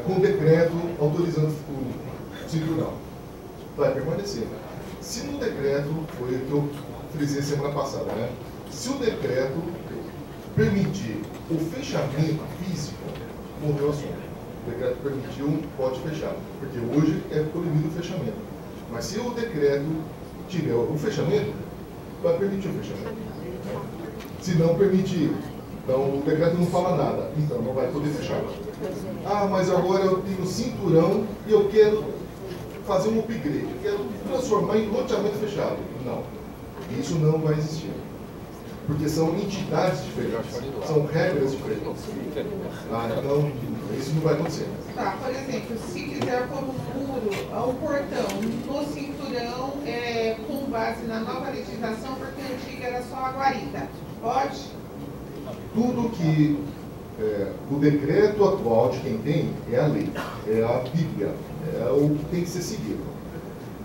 [SPEAKER 8] com decreto autorizando o cinturão, vai permanecer. Se no decreto, foi o que eu frisei semana passada, né? Se o decreto permitir o fechamento físico, morreu o assunto. O decreto permitiu, pode fechar, porque hoje é proibido o fechamento. Mas se o decreto tiver o fechamento, vai permitir o fechamento. Se não permitir, então o decreto não fala nada, então não vai poder fechar. Mas agora eu tenho cinturão e eu quero fazer um upgrade, eu quero transformar em loteamento fechado. Não, isso não vai existir. Porque são entidades diferentes, são regras diferentes. Então, isso não vai acontecer.
[SPEAKER 12] Tá, por exemplo, se quiser pôr um muro, um portão no cinturão, com base na nova legislação, porque a antiga era só a guarita, pode?
[SPEAKER 8] Tudo que o decreto atual de quem tem é a lei, é a Bíblia, é o que tem que ser seguido.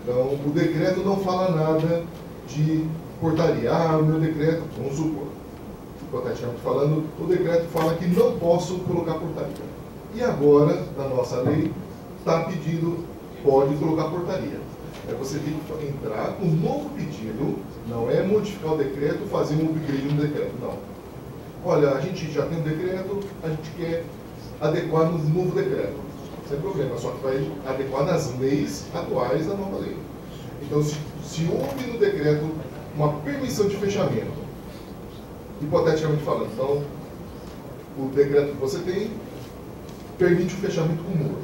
[SPEAKER 8] Então, o decreto não fala nada de portaria. O meu decreto, vamos supor, falando, o decreto fala que não posso colocar portaria. E agora, na nossa lei, está pedindo, pode colocar portaria. Você tem que entrar com um novo pedido, não é modificar o decreto, fazer um upgrade no decreto, não. Olha, a gente já tem um decreto, a gente quer adequar no novo decreto. Sem problema, só que vai adequar nas leis atuais da nova lei. Então, se se houve no decreto uma permissão de fechamento, hipoteticamente falando, então, o decreto que você tem permite o fechamento com muro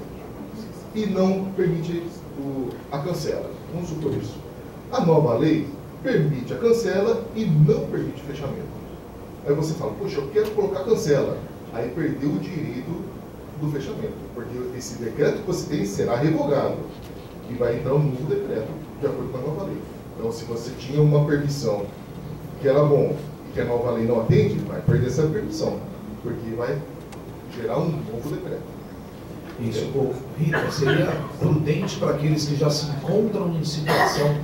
[SPEAKER 8] e não permite a cancela. Vamos supor isso. A nova lei permite a cancela e não permite o fechamento. Aí você fala, poxa, eu quero colocar cancela. Aí perdeu o direito do fechamento, porque esse decreto que você tem será revogado e vai entrar um novo decreto de acordo com a nova lei. Então, se você tinha uma permissão que era bom e que a nova lei não atende, vai perder essa permissão, porque vai gerar um novo decreto.
[SPEAKER 5] Isso, Rita, seria prudente para aqueles que já se encontram em situação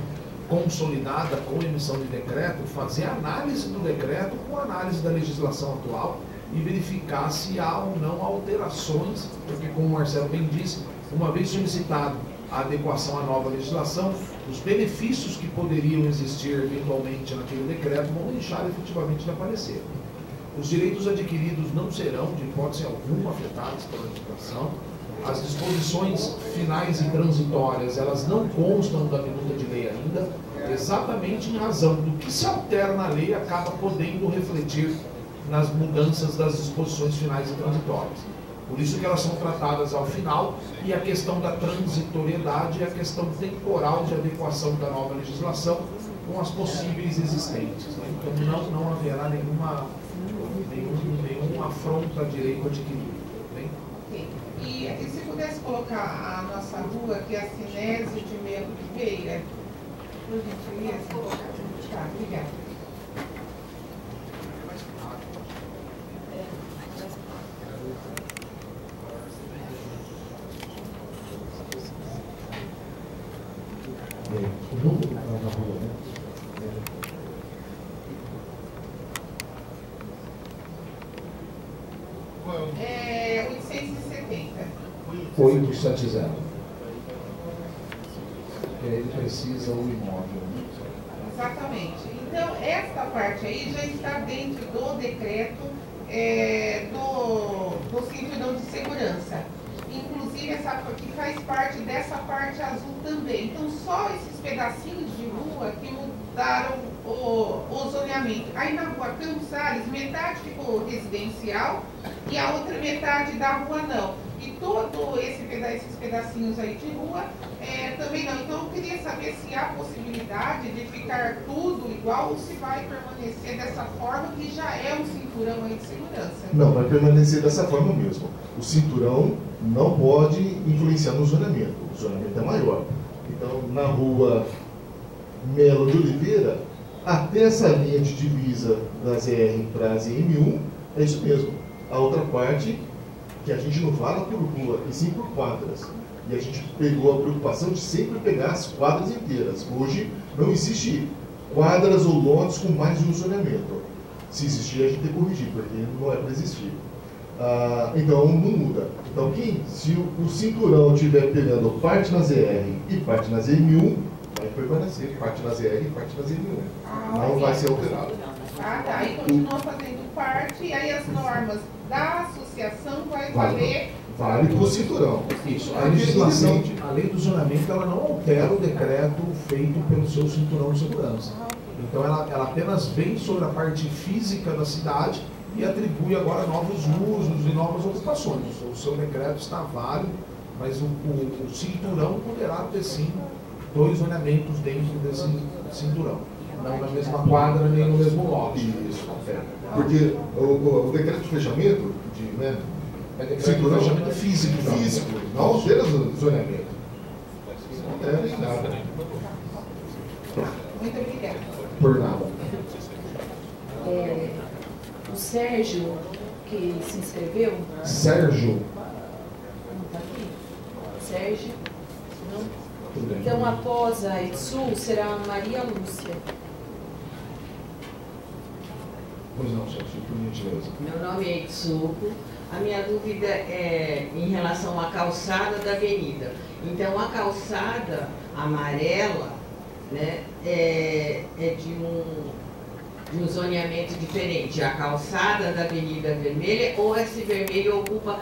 [SPEAKER 5] consolidada com emissão de decreto, fazer análise do decreto com análise da legislação atual e verificar se há ou não alterações, porque, como o Marcelo bem disse, uma vez solicitado a adequação à nova legislação, os benefícios que poderiam existir eventualmente naquele decreto vão deixar efetivamente de aparecer. Os direitos adquiridos não serão, de hipótese alguma, afetados pela legislação. As disposições finais e transitórias, elas não constam da minuta de lei ainda, exatamente em razão do que se altera na lei acaba podendo refletir nas mudanças das disposições finais e transitórias. Por isso que elas são tratadas ao final, e a questão da transitoriedade é a questão temporal de adequação da nova legislação com as possíveis existentes. Então não haverá nenhuma afronta a direito adquirido. Bem?
[SPEAKER 12] E se pudesse colocar a nossa rua, que é a Sinésio de Melo Oliveira, por gentileza? Tá, obrigada.
[SPEAKER 5] O número na rua, né?
[SPEAKER 12] É 870.
[SPEAKER 5] 870. E aí ele precisa o imóvel.
[SPEAKER 12] Exatamente. Então, esta parte aí já está dentro do decreto do cinturão de segurança. Inclusive, essa que faz parte dessa parte azul também. Então, só esses pedacinhos de rua que mudaram o zoneamento. Aí na rua Campos Sales, metade ficou residencial e a outra metade da rua não. E todos esses pedacinhos aí de rua também não. Então, eu queria saber se há possibilidade de ficar tudo igual ou se vai permanecer dessa forma, que já é um cinturão aí de segurança.
[SPEAKER 8] Não, vai permanecer dessa forma mesmo. O cinturão não pode influenciar no zoneamento. O zoneamento é maior. Então, na rua Melo de Oliveira, até essa linha de divisa da ZR para a ZM1, é isso mesmo. A outra parte, que a gente não fala por rua, e sim por quadras. E a gente pegou a preocupação de sempre pegar as quadras inteiras. Hoje não existe quadras ou lotes com mais de um zoneamento. Se existir, a gente tem que corrigir, porque não é para existir. Então não muda. Então se o cinturão estiver pegando parte na ZR e parte na ZM1, vai permanecer parte na ZR e parte na ZM1. Não vai ser alterado.
[SPEAKER 12] Tá. E continua fazendo parte, e aí as normas da associação vai valer.
[SPEAKER 8] Vale para o cinturão.
[SPEAKER 5] Isso. A legislação, a lei do zonamento, ela não altera o decreto feito pelo seu cinturão de segurança. Então ela apenas vem sobre a parte física da cidade e atribui agora novos usos e novas ocupações. O seu decreto está válido, mas o cinturão poderá ter sim 2 zoneamentos dentro desse cinturão. Não na mesma quadra nem no mesmo lote.
[SPEAKER 8] Isso. Porque o decreto de fechamento,
[SPEAKER 5] cinturão, fechamento físico,
[SPEAKER 8] não altera o zoneamento. Não altera em nada.
[SPEAKER 12] Muito obrigada.
[SPEAKER 5] Por nada.
[SPEAKER 2] O Sérgio, que se inscreveu.
[SPEAKER 5] Sérgio?
[SPEAKER 2] Não está aqui? Sérgio? Não?
[SPEAKER 5] Tudo bem.
[SPEAKER 2] Então, após a Itsu, será a Maria Lúcia.
[SPEAKER 5] Pois não, Sérgio, por gentileza.
[SPEAKER 13] Meu nome é Itsuko. A minha dúvida é em relação à calçada da avenida. Então, a calçada amarela, né, é de um zoneamento diferente. A calçada da Avenida Vermelha, ou esse vermelho ocupa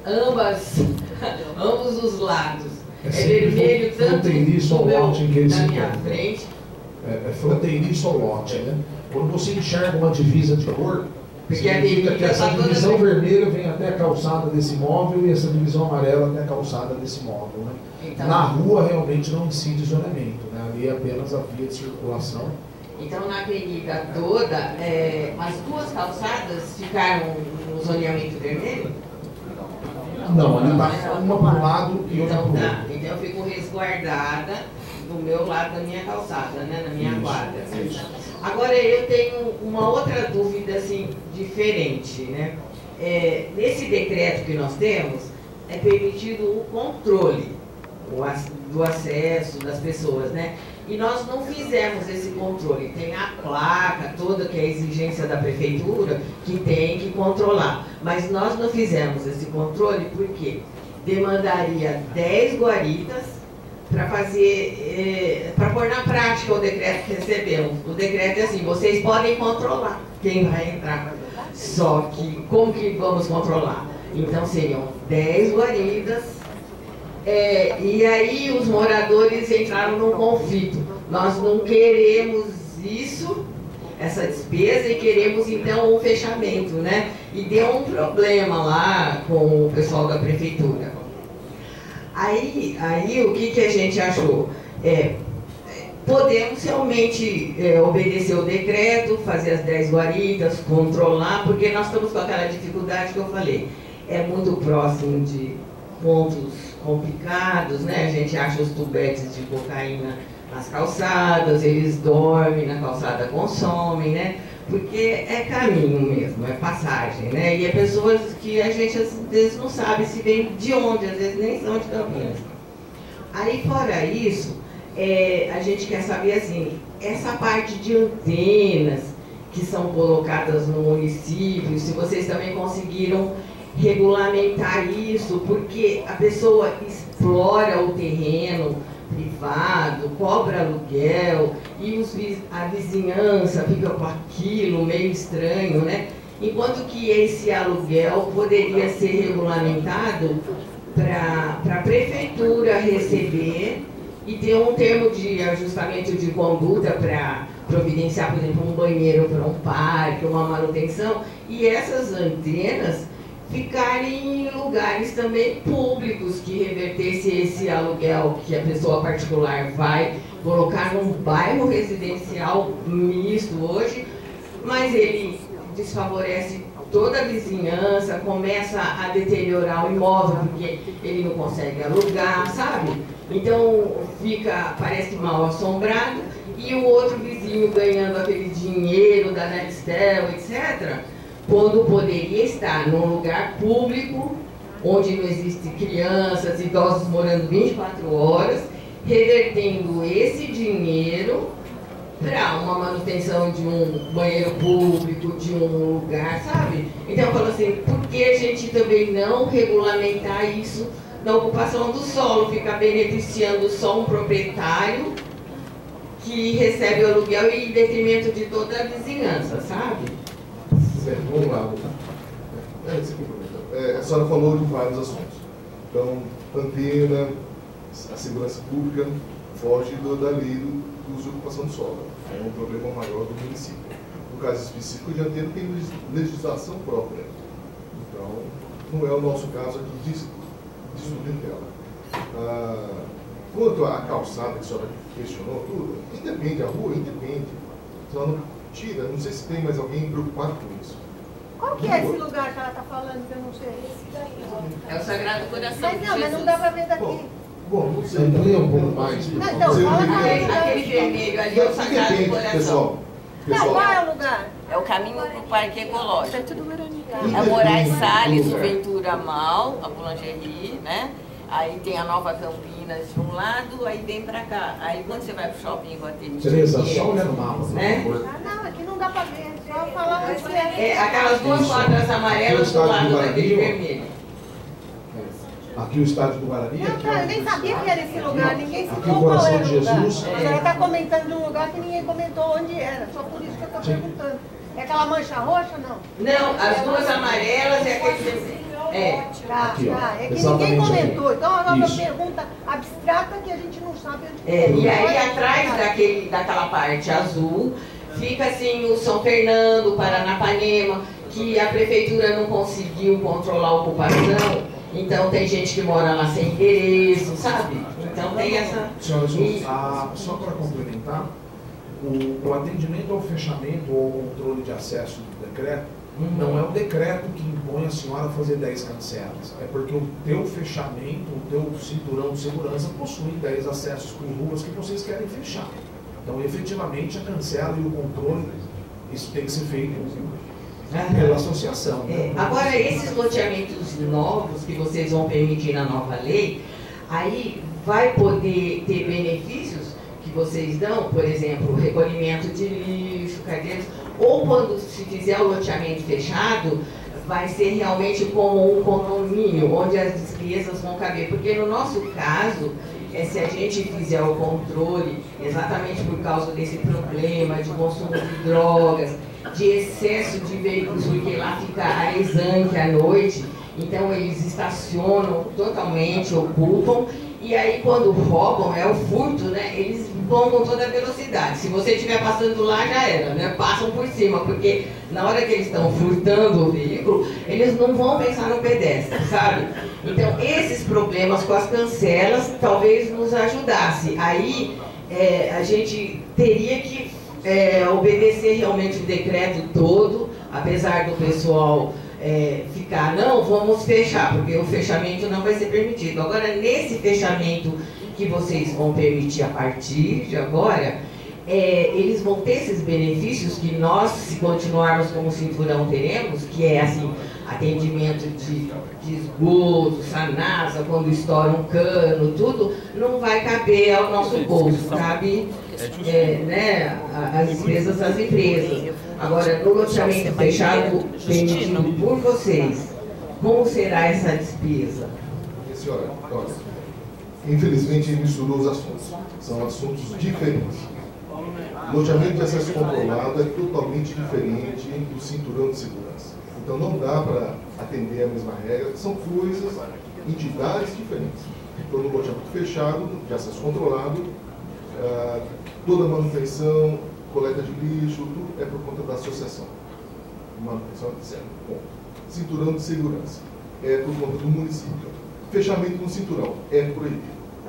[SPEAKER 13] ambos os lados. É vermelho tanto
[SPEAKER 5] da minha frente, fronteiriço ao lote, né? Quando você enxerga uma divisa de cor, significa que essa divisão vermelha vem até a calçada desse imóvel e essa divisão amarela até a calçada desse imóvel, né?
[SPEAKER 13] Então,
[SPEAKER 5] na rua realmente não incide zoneamento, né? Ali é apenas a via de circulação.
[SPEAKER 13] Então na avenida toda, as duas calçadas ficaram no zoneamento vermelho?
[SPEAKER 5] Não, ali está uma para um lado e outra para o outro.
[SPEAKER 13] Então eu fico resguardada do meu lado da minha calçada, né? Na minha quadra.
[SPEAKER 5] Isso.
[SPEAKER 13] Agora eu tenho uma outra dúvida assim, diferente, né? Nesse decreto que nós temos, é permitido o controle do acesso das pessoas, né? E nós não fizemos esse controle. Tem a placa toda, que é a exigência da prefeitura, que tem que controlar. Mas nós não fizemos esse controle porque demandaria 10 guaritas para fazer, para pôr na prática o decreto que recebemos. O decreto é assim, vocês podem controlar quem vai entrar. Só que, como que vamos controlar? Então seriam 10 guaritas. E aí os moradores entraram num conflito. Nós não queremos isso, essa despesa, e queremos então um fechamento, né? E deu um problema lá com o pessoal da prefeitura. Aí o que a gente achou? Podemos realmente obedecer o decreto, fazer as 10 guaritas, controlar, porque nós estamos com aquela dificuldade que eu falei. É muito próximo de pontos complicados, né? A gente acha os tubetes de cocaína nas calçadas, eles dormem na calçada, consomem, né? Porque é caminho mesmo, é passagem, né? E é pessoas que a gente às vezes não sabe se vem de onde, às vezes nem são de Campinas. Aí fora isso, a gente quer saber assim, essa parte de antenas que são colocadas no município, se vocês também conseguiram regulamentar isso, porque a pessoa explora o terreno privado, cobra aluguel e a vizinhança fica com aquilo meio estranho, né? Enquanto que esse aluguel poderia ser regulamentado para a prefeitura receber e ter um termo de ajustamento de conduta para providenciar, por exemplo, um banheiro para um parque, uma manutenção, e essas antenas ficarem em lugares também públicos, que revertesse esse aluguel que a pessoa particular vai colocar num bairro residencial misto hoje, mas ele desfavorece toda a vizinhança, começa a deteriorar o imóvel porque ele não consegue alugar, sabe? Então parece mal assombrado, e o outro vizinho ganhando aquele dinheiro da Nextel, etc., quando poderia estar num lugar público, onde não existem crianças, idosos morando 24 horas, revertendo esse dinheiro para uma manutenção de um banheiro público, de um lugar, sabe? Então eu falo assim, por que a gente também não regulamentar isso na ocupação do solo, ficar beneficiando só um proprietário que recebe o aluguel e em detrimento de toda a vizinhança, sabe?
[SPEAKER 8] Certo, vamos lá. A senhora falou de vários assuntos. Então, antena, a segurança pública foge da lei do uso e ocupação do solo. É um problema maior do município. No caso específico de antena, tem legislação própria. Então, não é o nosso caso aqui de estudo dela. Quanto à calçada que a senhora questionou, tudo, independe, a rua independe. A senhora não tira, não sei se tem mais alguém preocupado com isso.
[SPEAKER 14] Qual que é esse lugar que ela está falando que eu não sei? Esse daí, ó.
[SPEAKER 13] É o Sagrado Coração de
[SPEAKER 14] Mas não dá para ver daqui.
[SPEAKER 8] Bom, não sei, amplia um pouco mais.
[SPEAKER 14] Não, então, fala
[SPEAKER 13] aquele vermelho ali é o Sagrado Coração.
[SPEAKER 8] Pessoal.
[SPEAKER 14] Qual é o lugar?
[SPEAKER 15] É o caminho para o Parque Ecológico. É Moraes Salles, o Ventura Mal, a Boulangerie, né? Aí tem a Nova Campinas de um lado, aí vem pra cá. Aí quando você vai pro shopping Iguatemi...
[SPEAKER 5] Tereza, só olhar no mapa,
[SPEAKER 13] né?
[SPEAKER 14] Não, aqui não dá pra ver. Só falar onde
[SPEAKER 13] aquelas duas quadras amarelas do lado daquele vermelho.
[SPEAKER 5] Aqui o estádio do Guarani.
[SPEAKER 14] Não, eu nem sabia que era esse lugar, ninguém
[SPEAKER 5] citou
[SPEAKER 14] qual era o lugar.
[SPEAKER 5] Jesus.
[SPEAKER 14] Mas ela está comentando de um lugar que ninguém comentou onde era, só por isso que eu estou perguntando. É aquela mancha roxa, não?
[SPEAKER 13] Não, as duas amarelas é aquele vermelho.
[SPEAKER 14] Aqui, ó. É que
[SPEAKER 5] Exatamente
[SPEAKER 14] ninguém comentou.
[SPEAKER 5] aqui.
[SPEAKER 14] Então é uma
[SPEAKER 5] Isso.
[SPEAKER 14] pergunta abstrata que a gente não sabe onde
[SPEAKER 13] E aí atrás daquela parte azul fica assim o São Fernando, Paranapanema, que a prefeitura não conseguiu controlar a ocupação, então tem gente que mora lá sem endereço, sabe? Então tem essa...
[SPEAKER 5] Senhora, só para complementar, o atendimento ao fechamento ou ao controle de acesso do decreto, não é o decreto que impõe a senhora a fazer 10 cancelas, é porque o teu fechamento, o teu cinturão de segurança possui 10 acessos por ruas que vocês querem fechar. Então, efetivamente, a cancela e o controle, isso tem que ser feito pela associação. Né?
[SPEAKER 13] Agora, esses loteamentos novos que vocês vão permitir na nova lei, aí vai poder ter benefícios que vocês dão, por exemplo, recolhimento de lixo, cadeiras, ou quando se fizer o loteamento fechado, vai ser realmente como um condomínio, onde as despesas vão caber. Porque no nosso caso, se a gente fizer o controle, exatamente por causa desse problema de consumo de drogas, de excesso de veículos, porque lá fica a exanque à noite, então eles estacionam totalmente, ocupam, e aí quando roubam, é o furto, né? Eles vão com toda a velocidade. Se você estiver passando lá, já era, né? Passam por cima, porque na hora que eles estão furtando o veículo, eles não vão pensar no pedestre, sabe? Então, esses problemas com as cancelas talvez nos ajudasse. Aí, a gente teria que obedecer realmente o decreto todo, apesar do pessoal ficar, não, vamos fechar, porque o fechamento não vai ser permitido. Agora, nesse fechamento que vocês vão permitir a partir de agora, eles vão ter esses benefícios que nós, se continuarmos como cinturão, teremos, que é assim, atendimento de esgoto, Sanasa, quando estoura um cano, tudo, não vai caber ao nosso bolso, cabe né, as despesas das empresas. Agora, no loteamento fechado, permitido por vocês, como será essa despesa?
[SPEAKER 8] Senhora, olha, infelizmente misturou os assuntos, são assuntos diferentes. Loteamento de acesso controlado é totalmente diferente do cinturão de segurança. Então não dá para atender a mesma regra, são coisas, entidades diferentes. Então no loteamento fechado, de acesso controlado, toda manutenção, coleta de lixo, tudo é por conta da associação. Manutenção é zero. Bom, cinturão de segurança é por conta do município. Fechamento no cinturão é proibido.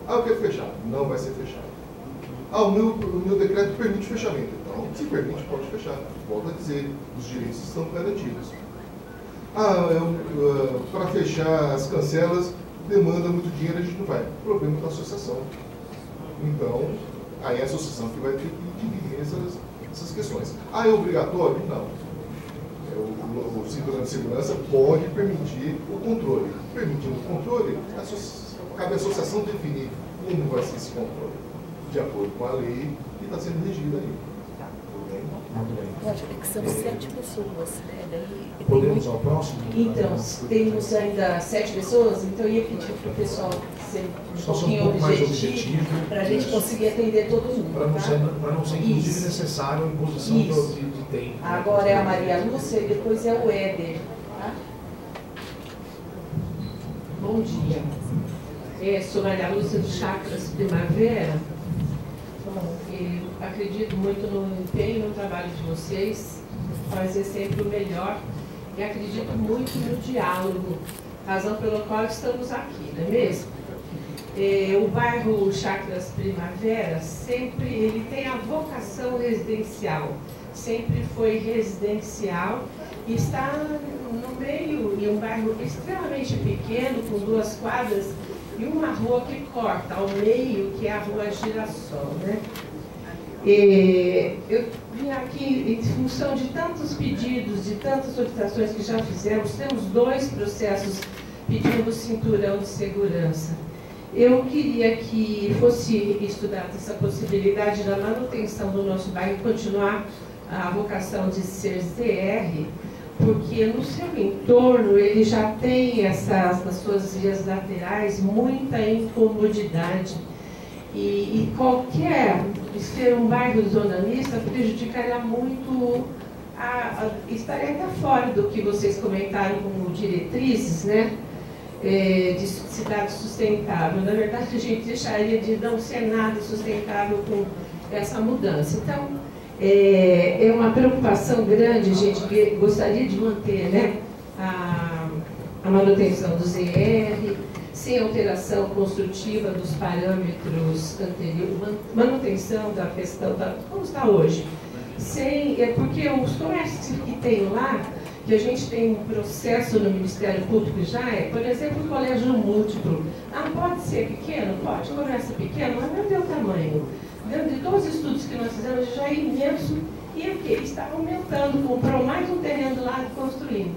[SPEAKER 8] Eu quero fechar. Não vai ser fechado. O meu decreto permite fechamento. Então, se permite, pode fechar. Volto a dizer, os direitos estão garantidos. Para fechar as cancelas, demanda muito dinheiro, a gente não vai. Problema da associação. Então, aí é a associação que vai ter que dividir essas questões. É obrigatório? Não. O cinturão de segurança pode permitir o controle. Permitindo o controle, cabe à associação definir como vai ser esse controle, de acordo com a lei que está sendo regida aí.
[SPEAKER 5] Muito bem.
[SPEAKER 9] Eu acho que são 7 pessoas, né? Daí,
[SPEAKER 5] podemos ao próximo?
[SPEAKER 2] Então, temos ainda 7 pessoas, então eu ia pedir para o pessoal ser um pouquinho objetivo, para a gente conseguir atender todo mundo.
[SPEAKER 5] Para não ser, inclusive, necessário a imposição de tempo.
[SPEAKER 2] Agora é a Maria Lúcia e depois é o Éder. Tá? Bom dia. Sou Maria Lúcia do Chacras Primavera. Eu acredito muito no empenho, no trabalho de vocês, fazer sempre o melhor, e acredito muito no diálogo, razão pela qual estamos aqui, não é mesmo? O bairro Chacras Primavera sempre ele tem a vocação residencial, sempre foi residencial e está no meio de um bairro extremamente pequeno, com 2 quadras e uma rua que corta ao meio, que é a Rua Girassol, né? Eu vim aqui em função de tantos pedidos, de tantas solicitações que já fizemos, temos 2 processos pedindo cinturão de segurança. Eu queria que fosse estudada essa possibilidade da manutenção do nosso bairro, continuar a vocação de ser ZR, porque no seu entorno ele já tem nas suas vias laterais muita incomodidade. E qualquer ser um bairro zona mista prejudicaria muito estaria até fora do que vocês comentaram como diretrizes, né? De cidade sustentável. Na verdade, a gente deixaria de não ser nada sustentável com essa mudança. Então, é uma preocupação grande, a gente gostaria de manter, né, a manutenção do ZR, sem alteração construtiva dos parâmetros anteriores, manutenção da questão como está hoje. Porque os comércios que tem lá, que a gente tem um processo no Ministério Público já por exemplo, o colégio múltiplo. Pode ser pequeno? Pode, começa pequeno, mas não é o tamanho. Dentro de todos os estudos que nós fizemos, já é imenso, e o que? Está aumentando, comprou mais um terreno do lado construindo.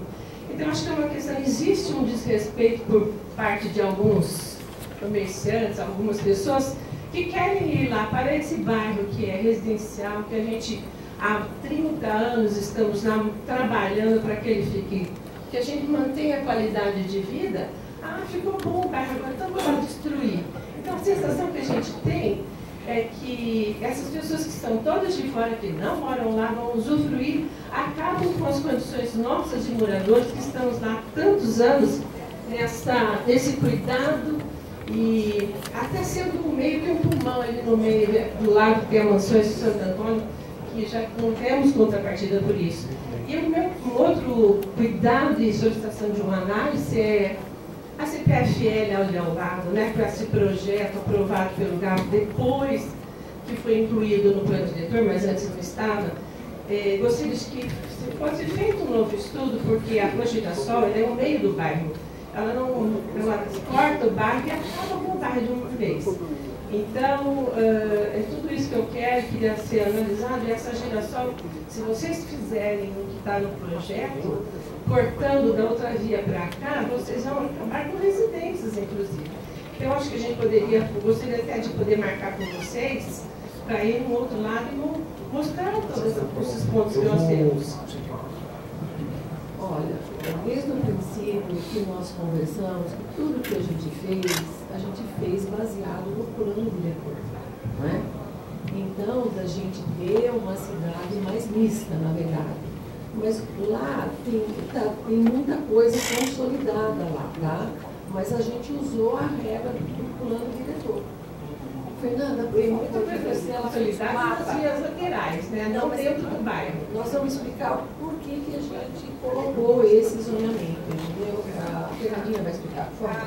[SPEAKER 2] Então, acho que é uma questão, existe um desrespeito por parte de alguns comerciantes, algumas pessoas, que querem ir lá para esse bairro que é residencial, que a gente há 30 anos estamos trabalhando para que ele fique, que a gente mantenha a qualidade de vida. Ficou bom o bairro, agora então vamos destruir. Então a sensação que a gente tem é que essas pessoas que estão todas de fora, que não moram lá, vão usufruir, acabam com as condições nossas de moradores que estamos lá há tantos anos nesse cuidado, e até sendo meio que um pulmão ali no meio, do lado que tem a Mansões de Santo Antônio, que já não temos contrapartida por isso. E um outro cuidado e solicitação de uma análise é a CPFL ali ao lado, né, para esse projeto aprovado pelo GAF depois que foi incluído no plano diretor, mas antes não estava. Gostaria de que fosse feito um novo estudo, porque a Rua Girassol é o meio do bairro. Ela corta o bairro e acaba com o bairro de uma vez. Então, é tudo isso que eu queria ser analisado, e essa Girassol, se vocês fizerem o que está no projeto, cortando da outra via para cá, vocês vão acabar com residências, inclusive. Então, eu acho que a gente gostaria até de poder marcar com vocês, para ir no outro lado e mostrar todos esses pontos que nós temos. Olha, desde o princípio que nós conversamos, tudo que a gente fez baseado no plano diretor, não é? Então, da gente ter uma cidade mais mista, na verdade. Mas lá tem muita coisa consolidada lá, tá? Mas a gente usou a regra do plano diretor. Fernanda, tem muita consolidade nas vias laterais, né? Não dentro do bairro. Nós vamos explicar por que a gente colocou esse zoneamento, entendeu? A Fernandinha vai explicar, por favor.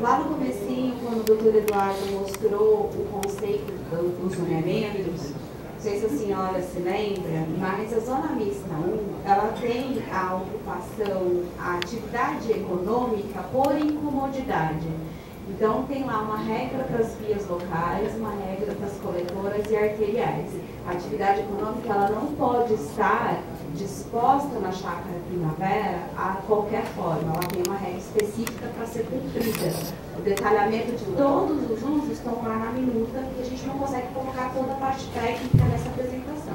[SPEAKER 16] Lá no comecinho, quando o doutor Eduardo mostrou o conceito do zoneamento, não sei se a senhora se lembra, mas a zona mista 1, ela tem a ocupação, a atividade econômica por incomodidade. Então, tem lá uma regra para as vias locais, uma regra para as coletoras e arteriais. A atividade econômica, ela não pode estar disposta na Chácara Primavera a qualquer forma. Ela tem uma regra específica para ser cumprida. O detalhamento de todos os usos estão lá na minuta, e a gente não consegue colocar toda a parte técnica nessa apresentação.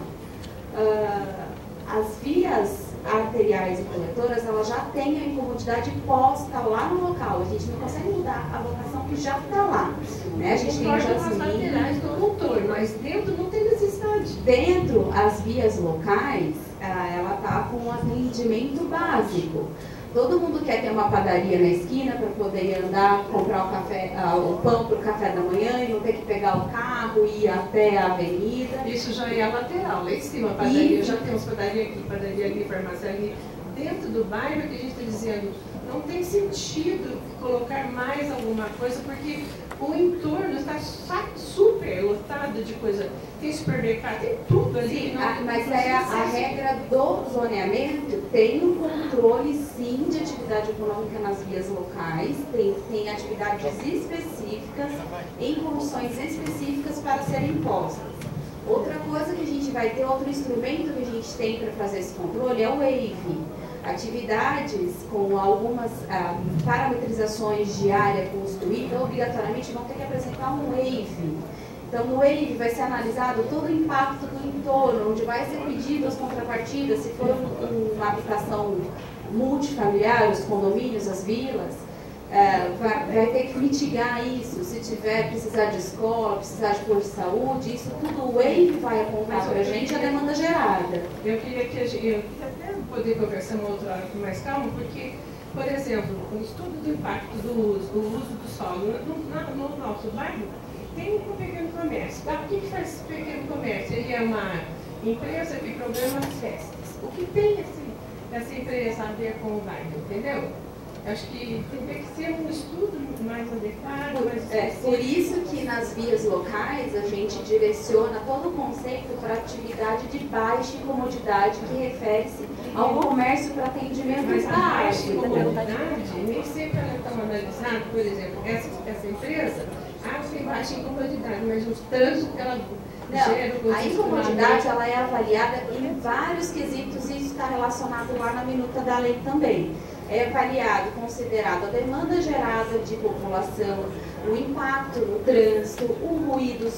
[SPEAKER 16] As vias arteriais e coletoras, elas já têm a incomodidade posta lá no local. A gente não consegue mudar a locação que já está lá. Né? A gente tem
[SPEAKER 2] as laterais do contorno, mas dentro não tem necessidade.
[SPEAKER 16] Dentro, as vias locais, ela está com um atendimento básico. Todo mundo quer ter uma padaria na esquina para poder andar, comprar o pão para o café da manhã e não ter que pegar o carro e ir até a avenida.
[SPEAKER 2] Isso já é a lateral, lá em cima, a padaria, já temos padaria aqui, farmácia ali. Dentro do bairro, que a gente está dizendo, não tem sentido colocar mais alguma coisa, porque o entorno está super lotado de coisa. Tem supermercado, tem tudo ali.
[SPEAKER 16] Sim, mas a regra do zoneamento tem um controle, sim, de atividade econômica nas vias locais, tem atividades específicas, em condições específicas para serem impostas. Outra coisa que a gente vai ter, outro instrumento que a gente tem para fazer esse controle é o WAVE. Atividades com algumas parametrizações de área construída, obrigatoriamente vão ter que apresentar um WAVE. Então, no WAVE vai ser analisado todo o impacto do entorno, onde vai ser pedido as contrapartidas, se for uma habitação multifamiliar, os condomínios, as vilas, vai ter que mitigar isso, se tiver precisar de escola, precisar de posto de saúde, isso tudo o WAVE vai apontar para a gente a demanda gerada.
[SPEAKER 12] Eu queria que eu queria até poder conversar uma outra hora com mais calma, porque, por exemplo, o estudo do impacto do uso do solo no nosso bairro tem um pequeno comércio. Tá? O que faz esse pequeno comércio? Ele é uma empresa que programa as festas. O que tem essa empresa a ver com o bairro, entendeu? Acho que tem que ser um estudo mais adequado, mais específico.
[SPEAKER 16] Por isso que nas vias locais a gente direciona todo o conceito para atividade de baixa comodidade, que refere-se ao comércio para atendimento
[SPEAKER 12] Mas a baixa
[SPEAKER 16] básico.
[SPEAKER 12] comodidade, nem sempre ela é tão analisada. Por exemplo, essa empresa tem baixa incomodidade, mas os trânsitos que ela gera...
[SPEAKER 16] Não, a incomodidade ela é avaliada em vários quesitos e isso está relacionado lá na minuta da lei também. É avaliado, considerado a demanda gerada de população, o impacto no trânsito, o ruído,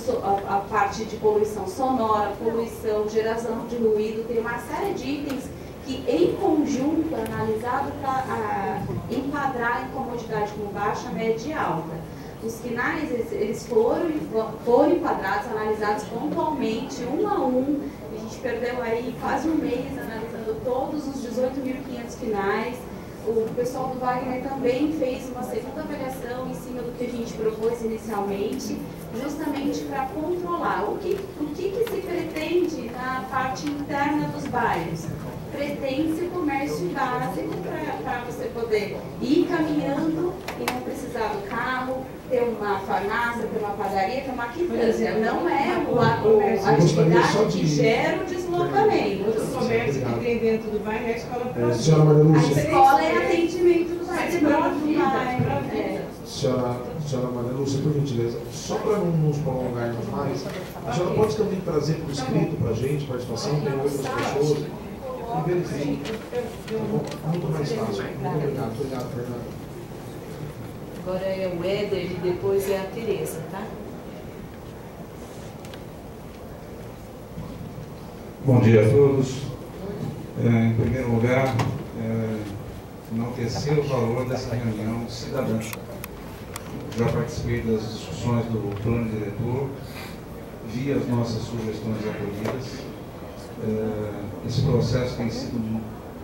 [SPEAKER 16] a parte de poluição sonora, poluição, geração de ruído, tem uma série de itens que em conjunto é analisado para enquadrar a incomodidade como baixa, média e alta. Os quinais, eles foram enquadrados, analisados pontualmente, um a um. A gente perdeu aí quase um mês analisando todos os 18.500 quinais. O pessoal do Wagner também fez uma segunda avaliação em cima do que a gente propôs inicialmente, justamente para controlar o que se pretende na parte interna dos bairros. Pretende-se comércio básico para você poder ir caminhando e não precisar do carro, ter uma farmácia, ter uma padaria, ter uma quitância. Não é a atividade que gera o deslocamento.
[SPEAKER 12] Outro comércio que tem dentro do bairro é a escola própria.
[SPEAKER 5] Senhora Maria Lúcia.
[SPEAKER 16] A escola é atendimento do bairro.
[SPEAKER 5] Senhora Maria Lúcia, por gentileza, só para não nos prolongarmos mais, a senhora pode também trazer por escrito para a gente, participação, tem outras pessoas, e verifique. Muito mais fácil. Muito obrigado. Obrigado, Fernanda.
[SPEAKER 9] Agora é o Éder e depois é a Tereza, tá?
[SPEAKER 17] Bom dia a todos. Em primeiro lugar, enaltecer o valor dessa reunião cidadã. Já participei das discussões do plano diretor, vi as nossas sugestões acolhidas. Esse processo tem sido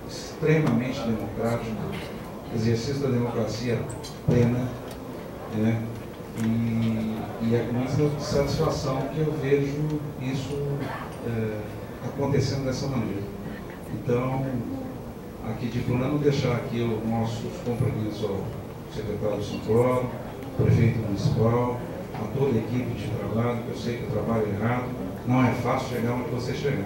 [SPEAKER 17] extremamente democrático, exercício da democracia plena, né? E é com muita satisfação que eu vejo isso acontecendo dessa maneira. Então, aqui de plano, deixar aqui os nossos cumprimentos ao secretário Santoro, prefeito municipal, a toda a equipe de trabalho, que eu sei que o trabalho é errado, não é fácil chegar onde você chegar.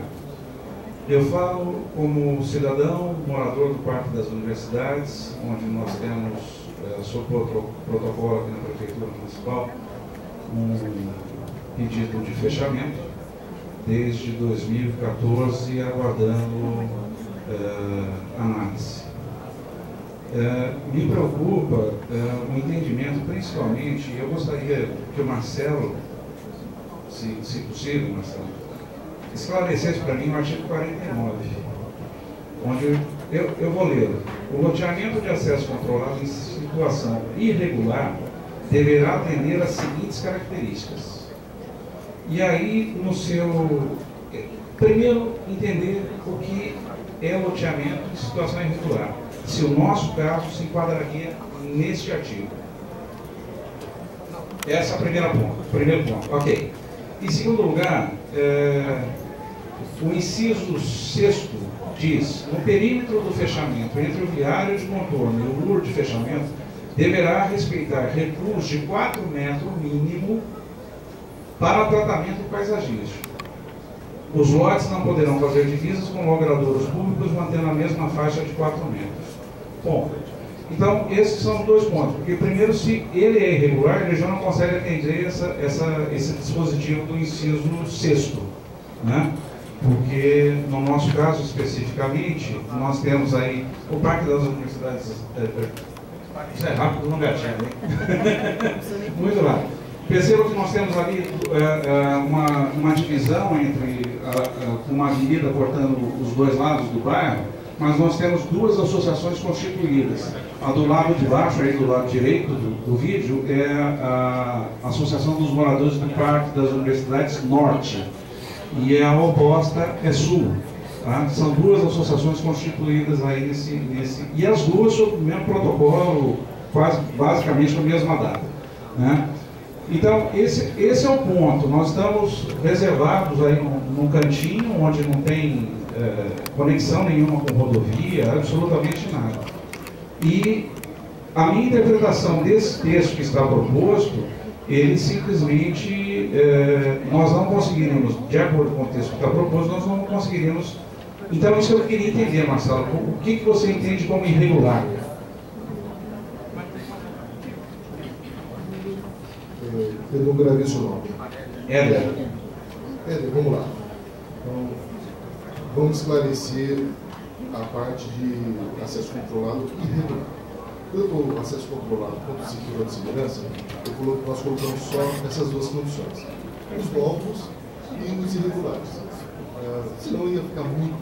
[SPEAKER 17] Eu falo como cidadão, morador do Parque das Universidades, onde nós temos, sob protocolo aqui na Prefeitura Municipal, um pedido de fechamento, desde 2014, aguardando análise. Me preocupa o entendimento, principalmente, eu gostaria que o Marcelo, se possível, Marcelo, esclarecesse para mim o artigo 49, onde eu vou ler: o loteamento de acesso controlado em situação irregular deverá atender às seguintes características. E aí, no seu... Primeiro, entender o que é loteamento em situação irregular. Se o nosso caso se enquadraria neste artigo. Esse é o primeiro ponto. Ok. Em segundo lugar, o inciso 6º diz: no perímetro do fechamento entre o viário de contorno e o muro de fechamento deverá respeitar recuos de 4 metros mínimo para tratamento paisagístico. Os lotes não poderão fazer divisas com logradouros públicos mantendo a mesma faixa de 4 metros. Bom, então esses são os dois pontos, porque primeiro, se ele é irregular, ele já não consegue atender esse dispositivo do inciso 6º, né? Porque no nosso caso especificamente, nós temos aí o Parque das Universidades. Isso é rápido no gatinho, hein? Muito rápido. Perceba que nós temos ali uma divisão entre uma avenida cortando os dois lados do bairro, mas nós temos duas associações constituídas. A do lado de baixo, aí do lado direito do vídeo, é a Associação dos Moradores do Parque das Universidades Norte, e a oposta é Sul. Tá? São duas associações constituídas aí e as duas sob o mesmo protocolo, quase basicamente na mesma data. Né? Então, esse é o ponto. Nós estamos reservados aí num cantinho onde não tem conexão nenhuma com rodovia, absolutamente nada. E a minha interpretação desse texto que está proposto, ele simplesmente, nós não conseguiríamos, de acordo com o texto que está proposto, nós não conseguiríamos. Então, isso que eu queria entender, Marcelo, o que você entende como irregular?
[SPEAKER 8] Eu não gravei seu nome.
[SPEAKER 17] Éder,
[SPEAKER 8] vamos lá. Então, vamos esclarecer a parte de acesso controlado e irregular. Tanto o acesso controlado quanto o cinturão de segurança, nós colocamos só essas duas condições. Os novos e os irregulares. Senão ia ficar muito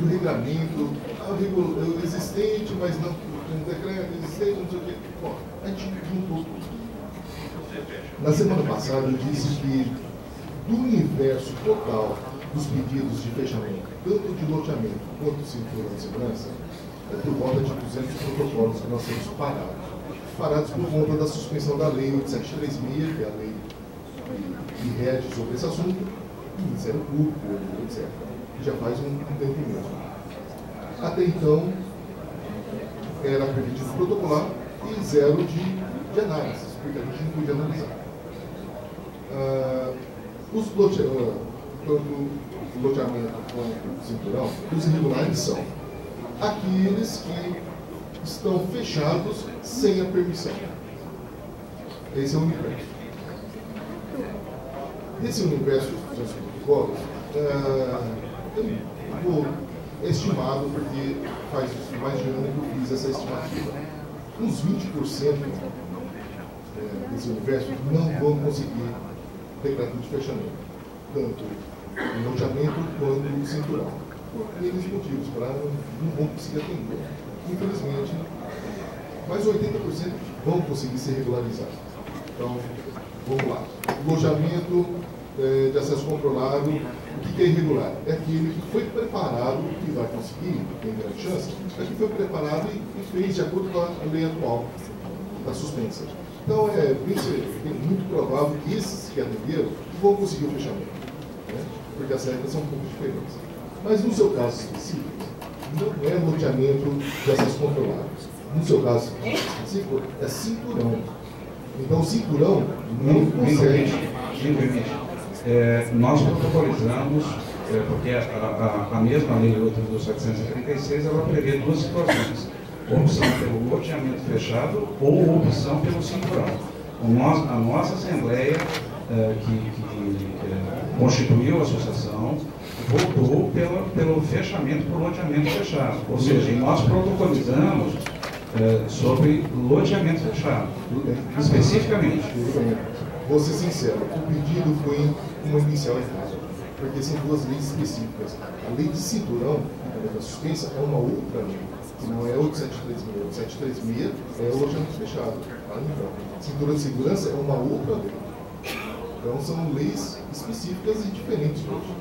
[SPEAKER 8] regramento. O existente, mas não um decreto existente, não sei o quê. Bom, a gente juntou tudo. Na semana passada eu disse que do universo total dos pedidos de fechamento, tanto de loteamento quanto de cinturão de segurança, é por volta de 200 protocolos que nós temos parados por conta da suspensão da lei 8736, que é a lei que rege sobre esse assunto, do Ministério Público, etc. Que já faz um tempo mesmo. Até então, era permitido protocolar e zero de análise, porque a gente não podia analisar. Tanto o loteamento quanto o cinturão, os irregulares são aqueles que estão fechados sem a permissão. Esse é o universo. Nesse universo dos protocolos, eu vou estimado, porque faz mais de um ano que eu fiz essa estimativa. Uns 20% desse universo não vão conseguir decreto de fechamento, tanto o loteamento quanto o cinturão. Por N motivos, não vão conseguir atender. Infelizmente, mais 80% vão conseguir ser regularizados. Então, vamos lá. Lojamento de acesso controlado, o que é irregular? É aquele que foi preparado, que vai conseguir, tem grande chance, é que foi preparado e fez de acordo com a lei atual da suspensa. Então, é muito provável que esses que atenderam vão conseguir o fechamento, né? Porque as regras são um pouco diferentes. Mas no seu caso específico, não é loteamento de acesso controlado. No seu caso específico, é cinturão. Então, o cinturão não consegue.
[SPEAKER 17] Nós protocolizamos, porque a mesma lei 8.736, ela prevê duas situações: opção pelo loteamento fechado ou opção pelo cinturão. A nossa Assembleia, que constituiu a associação, votou pelo fechamento por loteamento fechado. Ou seja, nós protocolizamos sobre loteamento fechado, especificamente.
[SPEAKER 8] Vou ser sincero, o pedido foi uma inicial errada, porque são duas leis específicas. A lei de cinturão, a lei da suspensa, é uma outra lei, que não é 8736. 8736 é o loteamento fechado. Então, cinturão de segurança é uma outra lei. Então, são leis específicas e diferentes hoje.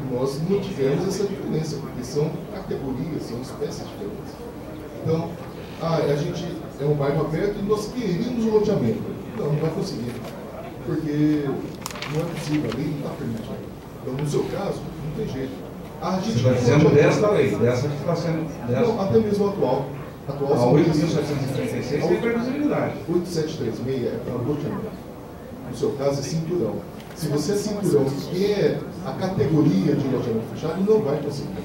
[SPEAKER 8] E nós não tivemos essa diferença, porque são categorias, são espécies diferentes. Então, a gente é um bairro aberto e nós queríamos o loteamento. Não vai conseguir. Porque não é possível, a lei não está permitindo. Então, no seu caso, não tem jeito.
[SPEAKER 17] Você está dizendo desta lei, dessa que está sendo...
[SPEAKER 8] Não, até mesmo a atual.
[SPEAKER 17] A 8.736 tem previsibilidade.
[SPEAKER 8] 8736 é para loteamento. No seu caso, é cinturão. Se você é cinturão e é a categoria de loteamento fechado, não vai conseguir.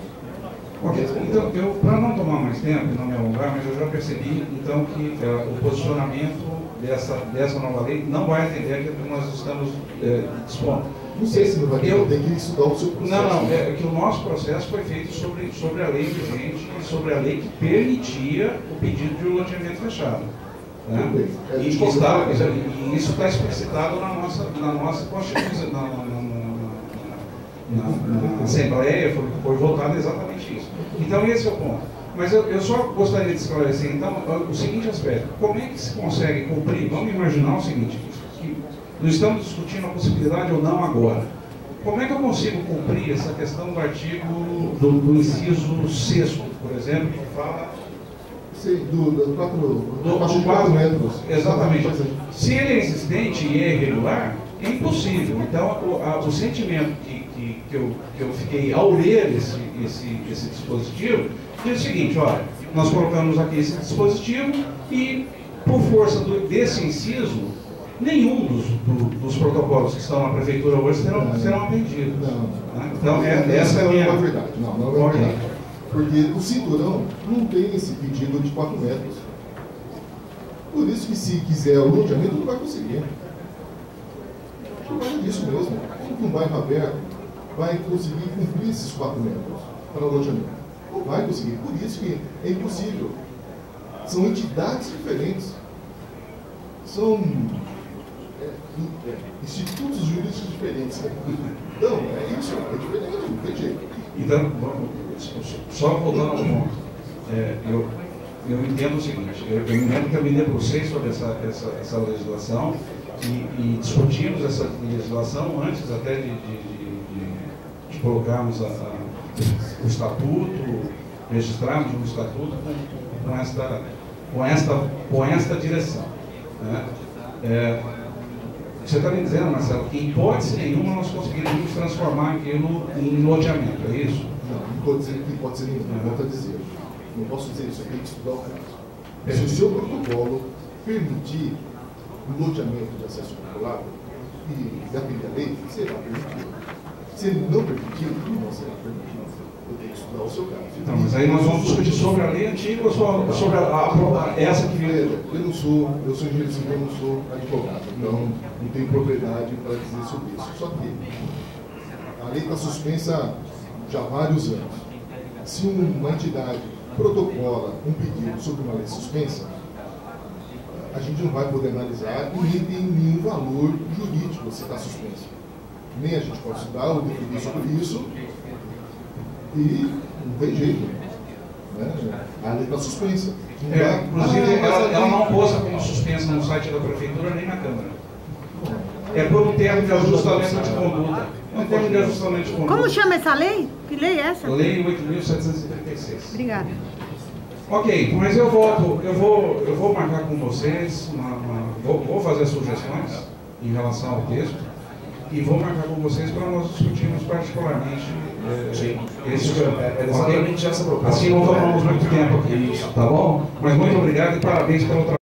[SPEAKER 17] Ok, então, para não tomar mais tempo e não me alongar, mas eu já percebi, então, que o posicionamento dessa nova lei não vai atender aquilo que nós estamos dispondo.
[SPEAKER 8] Não sei se não vai ter que estudar o seu processo.
[SPEAKER 17] Não, é que o nosso processo foi feito sobre a lei vigente e sobre a lei que permitia o pedido de um loteamento fechado. Né? E isso está explicitado na nossa Constituição, na Assembleia, foi votado exatamente isso. Então esse é o ponto. Mas eu só gostaria de esclarecer, então, o seguinte aspecto. Como é que se consegue cumprir? Vamos imaginar o seguinte, que nós estamos discutindo a possibilidade ou não agora. Como é que eu consigo cumprir essa questão do artigo, do inciso 6º, por exemplo, que fala...
[SPEAKER 8] Sim, do 4 metros.
[SPEAKER 17] Exatamente. Se ele é existente e é irregular, é impossível. Então, o sentimento que eu fiquei ao ler esse dispositivo, diz o seguinte, olha, nós colocamos aqui esse dispositivo e, por força desse inciso, nenhum dos protocolos que estão na prefeitura hoje serão atendidos. Né? Então, essa é a minha...
[SPEAKER 8] Não é verdade. Não é verdade. Porque o cinturão não tem esse pedido de 4 metros. Por isso que se quiser o loteamento, não vai conseguir. É disso mesmo. Um bairro aberto vai conseguir cumprir esses 4 metros para o loteamento. Não vai conseguir. Por isso que é impossível. São entidades diferentes. São institutos jurídicos diferentes. Então, é isso. É diferente. Não tem jeito.
[SPEAKER 17] Então, só voltando ao ponto, eu entendo o seguinte, eu me lembro que eu me debrucei sobre essa legislação e discutimos essa legislação antes até de colocarmos o estatuto, registrarmos o estatuto com esta direção. Né? Você está me dizendo, Marcelo, que em hipótese nenhuma nós conseguiríamos transformar aquilo em loteamento, é isso?
[SPEAKER 8] Não estou dizendo que pode ser nenhuma, volto a dizer. Não posso dizer isso, eu tenho que estudar o caso. Se o seu protocolo permitir o loteamento de acesso popular, e depende da lei, será permitido. Se ele não permitir, não será permitido. Eu tenho que estudar o seu caso.
[SPEAKER 17] Então, mas aí nós vamos discutir sobre a lei antiga ou sobre essa que veio?
[SPEAKER 8] Eu sou engenheiro civil, eu não sou advogado, então não tenho propriedade para dizer sobre isso. Só que a lei está suspensa já há vários anos. Se uma entidade protocola um pedido sobre uma lei suspensa, a gente não vai poder analisar e nem tem nenhum valor jurídico você está suspenso. Nem a gente pode estudar ou definir sobre isso e não tem jeito. Né? A lei está suspensa.
[SPEAKER 17] Inclusive, ela não posta como suspensa no site da prefeitura nem na Câmara. É por um termo de ajustamento de conduta. É um termo de ajustamento de conduta.
[SPEAKER 14] Como chama essa lei? Que lei é essa?
[SPEAKER 17] Lei 8.736.
[SPEAKER 14] Obrigada.
[SPEAKER 17] Ok, mas eu vou marcar com vocês, vou fazer sugestões em relação ao texto e vou marcar com vocês para nós discutirmos particularmente esse
[SPEAKER 5] exatamente essa proposta.
[SPEAKER 17] Assim não tomamos muito tempo aqui, tá bom? Mas muito obrigado e parabéns pelo trabalho.